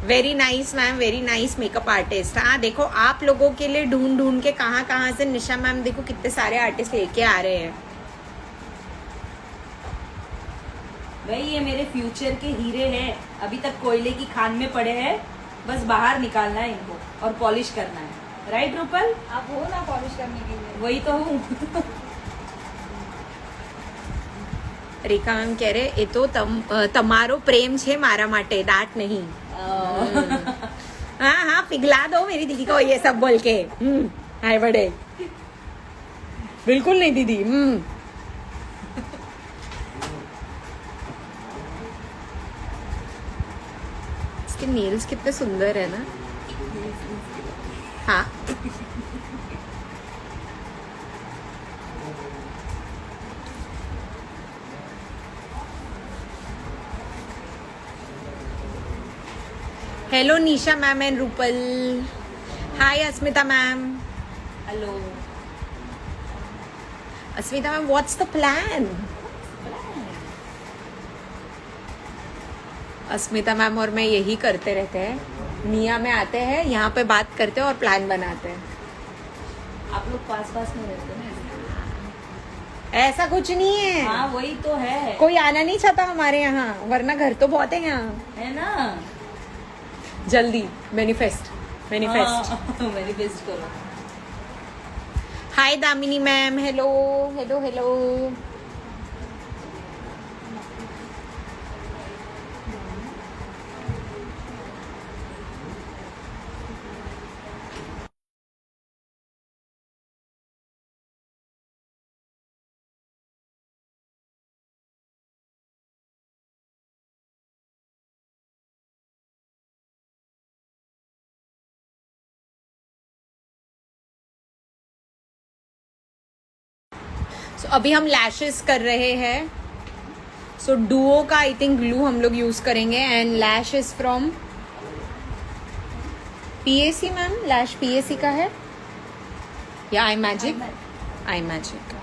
[SPEAKER 1] Very nice ma'am, very nice makeup artist. हाँ देखो, आप लोगों के लिए ढूंढ ढूंढ के कहाँ कहाँ से निशा मैम देखो कितने सारे आर्टिस्ट लेके आ रहे हैं।
[SPEAKER 3] भाई ये मेरे फ्यूचर के हीरे हैं, अभी तक कोयले की खान में पड़े हैं, बस बाहर निकालना है इनको और पॉलिश करना है। राइट रूपल?
[SPEAKER 2] आप हो ना पॉलिश करने के लिए।
[SPEAKER 3] वही तो हूँ।
[SPEAKER 1] रेखा मैम कह रहे ये तो तमारो प्रेम छे मारा माटे, डांट नहीं। हाँ हाँ, पिघला दो मेरी दीदी को ये सब बोल के। हाय बड़े, बिल्कुल नहीं दीदी। इसके नेल्स कितने सुंदर है ना। हाँ hello Nisha ma'am and Rupal. Hi Asmita ma'am.
[SPEAKER 3] Hello
[SPEAKER 1] Asmita ma'am, what's the plan? Asmita ma'am और मैं यही करते रहते हैं, निया में आते हैं, यहाँ पे बात करते हैं और प्लान बनाते हैं।
[SPEAKER 3] आप लोग पास पास में रहते हैं ना।
[SPEAKER 1] ऐसा कुछ नहीं है।
[SPEAKER 3] हाँ वही तो है।
[SPEAKER 1] कोई आना नहीं चाहता हमारे यहाँ, वरना घर तो बहुत है यहाँ।
[SPEAKER 3] है ना।
[SPEAKER 1] जल्दी मैनिफेस्ट मैनिफेस्ट।
[SPEAKER 3] मैनिफेस्ट करो।
[SPEAKER 1] Hi Damini ma'am, hello hello hello. So, अभी हम लैशेस कर रहे हैं। सो डुओ का आई थिंक ग्लू हम लोग यूज करेंगे and lash is from PAC ma'am. Lash PAC का है या आई मैजिक? आई मैजिक।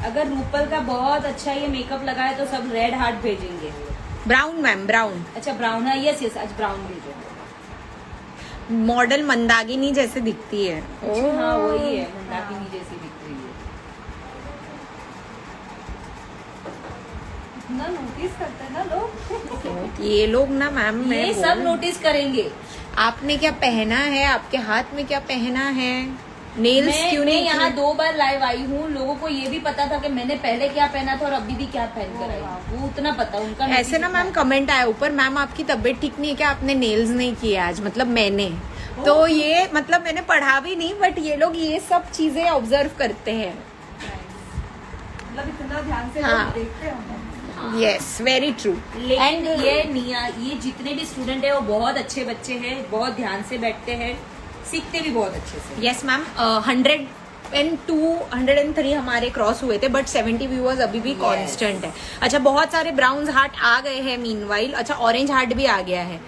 [SPEAKER 3] अगर रूपल का बहुत अच्छा ये मेकअप लगा है तो सब रेड हार्ट भेजेंगे।
[SPEAKER 1] Brown ma'am, brown.
[SPEAKER 3] अच्छा ब्राउन है, यस यस, आज ब्राउन भेजो।
[SPEAKER 1] मॉडल मंदाकिनी जैसे दिखती है।
[SPEAKER 3] अच्छा, हाँ वही है, मंदाकिनी जैसी दिख रही है।
[SPEAKER 2] इतना नोटिस करते हैं ना लोग।
[SPEAKER 1] ये लोग ना मैम,
[SPEAKER 3] ये सब नोटिस करेंगे।
[SPEAKER 1] आपने क्या पहना है, आपके हाथ में क्या पहना है, नेल्स क्यों
[SPEAKER 3] मैं
[SPEAKER 1] नहीं
[SPEAKER 3] यहाँ 2 बार लाइव आई हूँ, लोगों को ये भी पता था कि मैंने पहले क्या पहना था और अभी भी क्या पहन कर आई हूँ, वो उतना पता उनका।
[SPEAKER 1] ऐसे ना मैम कमेंट आया ऊपर, मैम आपकी तबीयत ठीक नहीं है क्या, आपने नेल्स नहीं किए आज? मतलब मैंने तो ये मतलब मैंने पढ़ा भी नहीं, बट ये लोग ये सब चीजें ऑब्जर्व करते हैं।
[SPEAKER 2] मतलब इतना ध्यान से
[SPEAKER 1] हाँ।
[SPEAKER 2] लोग देखते हैं।
[SPEAKER 1] Yes, very true.
[SPEAKER 3] एंड ये निया, ये जितने भी स्टूडेंट है वो बहुत अच्छे बच्चे हैं, बहुत ध्यान से बैठते हैं, सीखते भी बहुत अच्छे से।
[SPEAKER 1] यस मैम, 102 103 हमारे क्रॉस हुए थे, बट 70 व्यूअर्स अभी भी कांस्टेंट है। अच्छा, बहुत सारे ब्राउन हार्ट आ गए हैं मीनवाइल। अच्छा, ऑरेंज हार्ट भी आ गया है।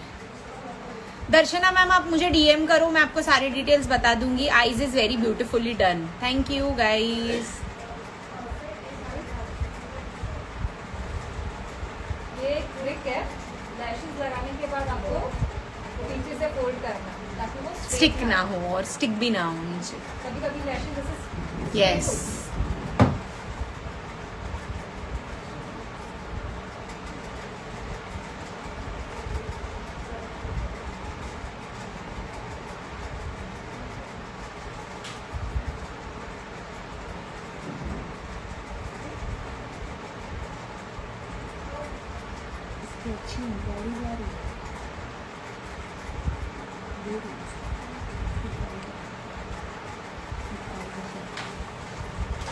[SPEAKER 1] दर्शना मैम, आप मुझे डीएम करो, मैं आपको सारी डिटेल्स बता दूंगी। Eyes is very beautifully done. Thank you guys.
[SPEAKER 2] ये एक ट्रिक है, लैशेस लगाने के बाद आपको पीछे से फोल्ड करना ताकि वो
[SPEAKER 1] स्टिक ना हो और स्टिक भी ना हो नीचे।
[SPEAKER 2] कभी कभी लैशेस जैसे
[SPEAKER 1] yes.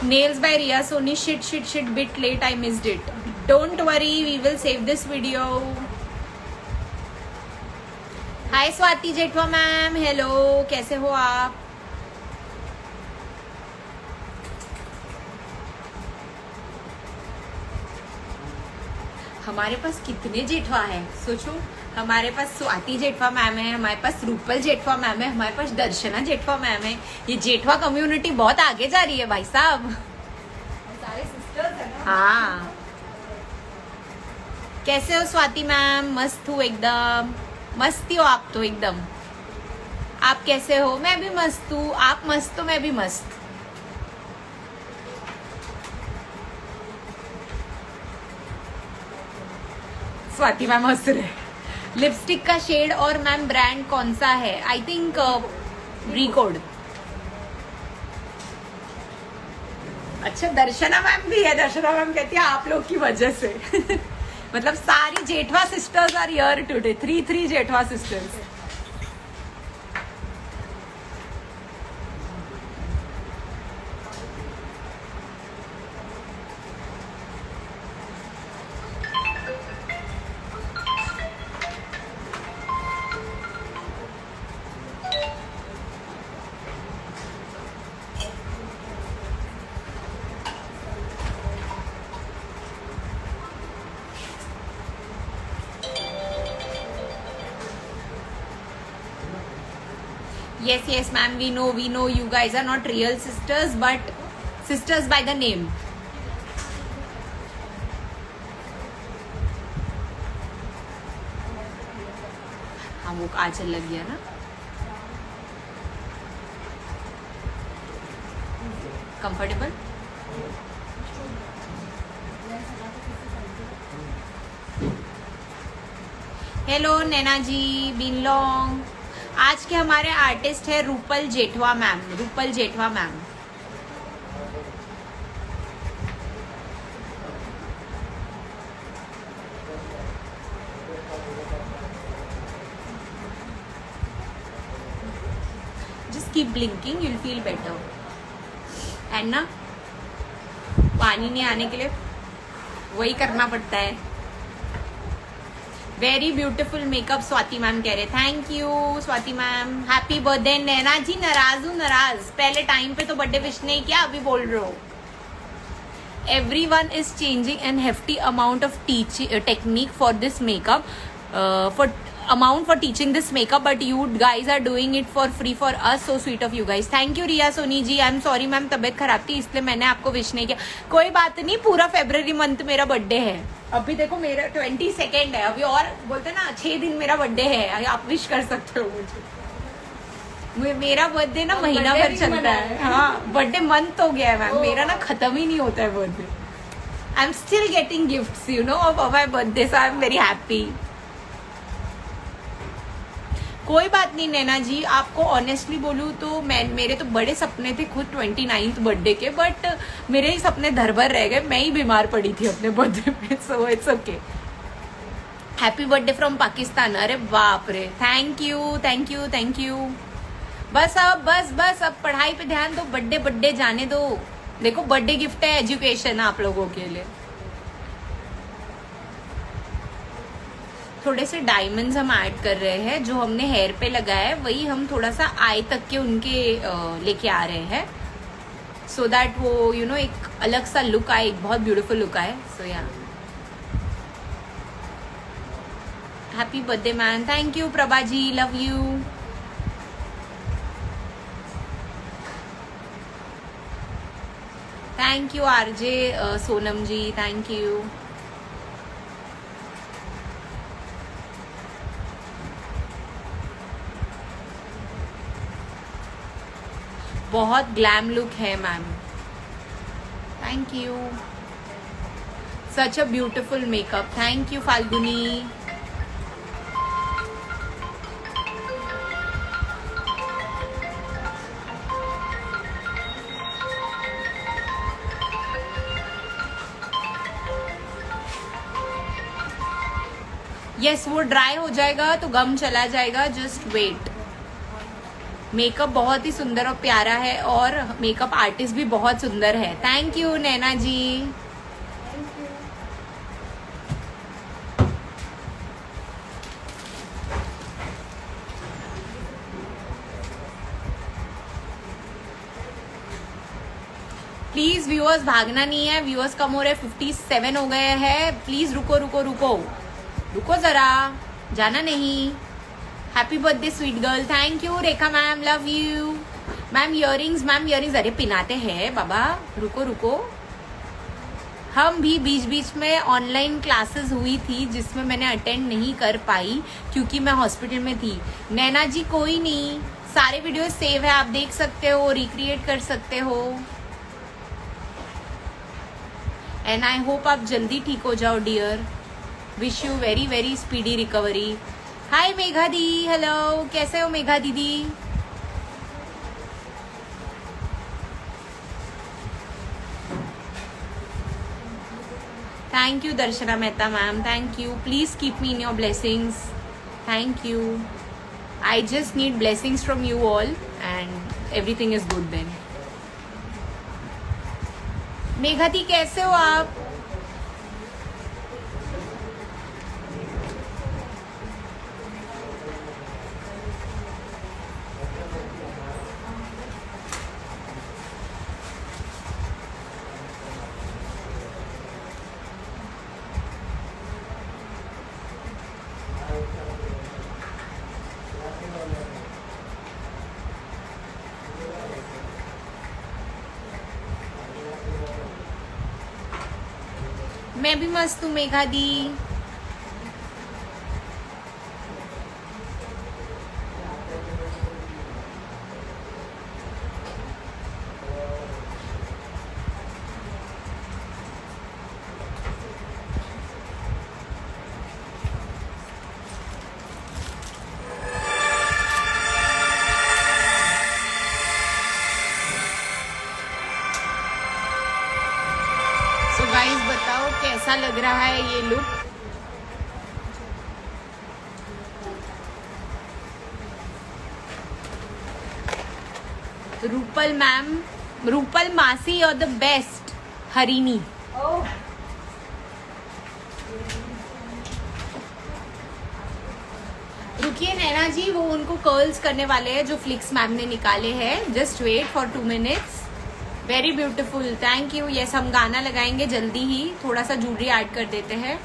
[SPEAKER 1] Nails by Riya Soni. Shit, bit late, I missed it. Don't worry, we will save this video. Hi Swati Jethwa ma'am, hello, कैसे हो आप? हमारे पास कितने जेठवा हैं सोचो। हमारे पास स्वाति जेठवा मैम है, हमारे पास रूपल जेठवा मैम है, हमारे पास दर्शना जेठवा मैम है। ये जेठवा कम्युनिटी बहुत आगे जा रही है भाई साहब।
[SPEAKER 2] सारे सिस्टर्स है ना।
[SPEAKER 1] हाँ, कैसे हो स्वाति मैम? मस्त हूँ एकदम, मस्ती हो आप तो एकदम। आप कैसे हो? मैं भी मस्त हूँ। आप मस्त हो, मैं भी मस्त। स्वाति मैम हंस रहे। लिपस्टिक का शेड और मैम ब्रांड कौन सा है? I think record. अच्छा, दर्शना मैम भी है। दर्शना मैम कहती है आप लोग की वजह से। मतलब सारी Jethwa sisters are here today. 3 Jethwa sisters. Yes, ma'am. We know. You guys are not real sisters, but sisters by the name. हाँ, वो आंचल लग गया ना। Comfortable? Hello Naina ji, been long. आज के हमारे आर्टिस्ट है Rupal Jethwa ma'am. Rupal Jethwa ma'am, just keep blinking, you'll feel better. And ना पानी नहीं आने के लिए वही करना पड़ता है। Very beautiful makeup Swati ma'am कह रहे। Thank you Swati ma'am. Happy birthday Naina ji. नाराज हूँ, नाराज। पहले टाइम पे तो बर्थडे विश नहीं किया, अभी बोल रहे हो। Everyone is changing an hefty amount of technique for this makeup, for teaching this makeup, but you guys are doing it for free for us. So sweet of you guys. Thank you Riya Soni ji. I am sorry ma'am, तबीयत खराब थी इसलिए मैंने आपको wish नहीं किया। कोई बात नहीं, पूरा फरवरी मंथ मेरा बर्थडे है। अभी देखो मेरा 22 है, अभी और बोलते ना 6 दिन मेरा बर्थडे है, आप विश कर सकते हो मुझे। मेरा बर्थडे ना महीना भर चलता है। हाँ, बर्थडे मंथ हो गया है मैम, मेरा ना खत्म ही नहीं होता है birthday. I am still getting gifts you know of my birthday, so I am very happy. कोई बात नहीं नैना जी, आपको ऑनेस्टली बोलूँ तो मेरे तो बड़े सपने थे खुद 29th बर्थडे के, बट मेरे ही सपने धरभर रह गए। मैं ही बीमार पड़ी थी अपने बर्थडे पे, so it's okay. Happy birthday from Pakistan. अरे बाप रे, thank you thank you thank you. बस अब पढ़ाई पे ध्यान दो, बर्थडे जाने दो। देखो बर्थडे गिफ्ट है एजुकेशन आप लोगों के लिए। थोड़े से डायमंड्स हम ऐड कर रहे हैं, जो हमने हेयर पे लगाया है वही हम थोड़ा सा आई तक के उनके लेके आ रहे हैं, सो दैट वो यू नो एक अलग सा लुक आए, एक बहुत ब्यूटीफुल लुक आए। So yeah happy birthday ma'am. Thank you Prabha ji, love you. Thank you RJ Sonam ji, thank you. बहुत ग्लैम लुक है ma'am, thank you. Such a beautiful makeup, thank you Falguni. Yes वो ड्राई हो जाएगा तो गम चला जाएगा, जस्ट वेट। मेकअप बहुत ही सुंदर और प्यारा है और मेकअप आर्टिस्ट भी बहुत सुंदर है। Thank you Naina ji. Please viewers भागना नहीं है, व्यूअर्स कम हो रहे, 57 हो गए हैं। प्लीज रुको जरा, जाना नहीं। Happy birthday sweet girl, thank you Rekha ma'am, love you ma'am. Earrings अरे पिनाते हैं बाबा, रुको। हम भी बीच में ऑनलाइन क्लासेस हुई थी जिसमें मैंने अटेंड नहीं कर पाई क्योंकि मैं हॉस्पिटल में थी। नैना जी कोई नहीं, सारे वीडियो सेव है, आप देख सकते हो, रिक्रिएट कर सकते हो। एंड आई होप आप जल्दी ठीक हो जाओ dear. Wish you very very speedy recovery. Hi Megha di, hello, कैसे हो Megha didi? Thank you Darshana Mehta ma'am, thank you. Please keep me in your blessings, thank you. I just need blessings from you all and everything is good then. Megha di कैसे हो आप? मैं भी मस्त हूँ मेघा दी। कैसा लग रहा है ये लुक? रूपल मैम, रूपल मासी और द बेस्ट हरिनी।
[SPEAKER 2] ओह
[SPEAKER 1] रुकिए नैना जी, वो उनको कर्ल्स करने वाले हैं जो फ्लिक्स मैम ने निकाले हैं। Just wait for 2 minutes. Very beautiful, thank you. Yes, हम गाना लगाएंगे जल्दी ही, थोड़ा सा ज्वेलरी ऐड कर देते हैं।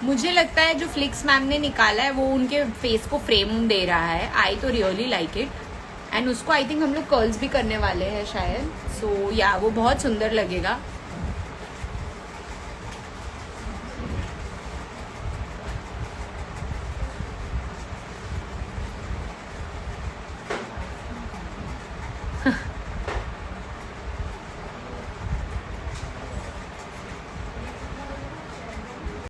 [SPEAKER 1] मुझे लगता है जो फ्लिक्स मैम ने निकाला है वो उनके फेस को फ्रेम दे रहा है। आई तो रियली लाइक इट। एंड उसको आई थिंक हम लोग कर्ल्स भी करने वाले हैं शायद। सो या वो बहुत सुंदर लगेगा।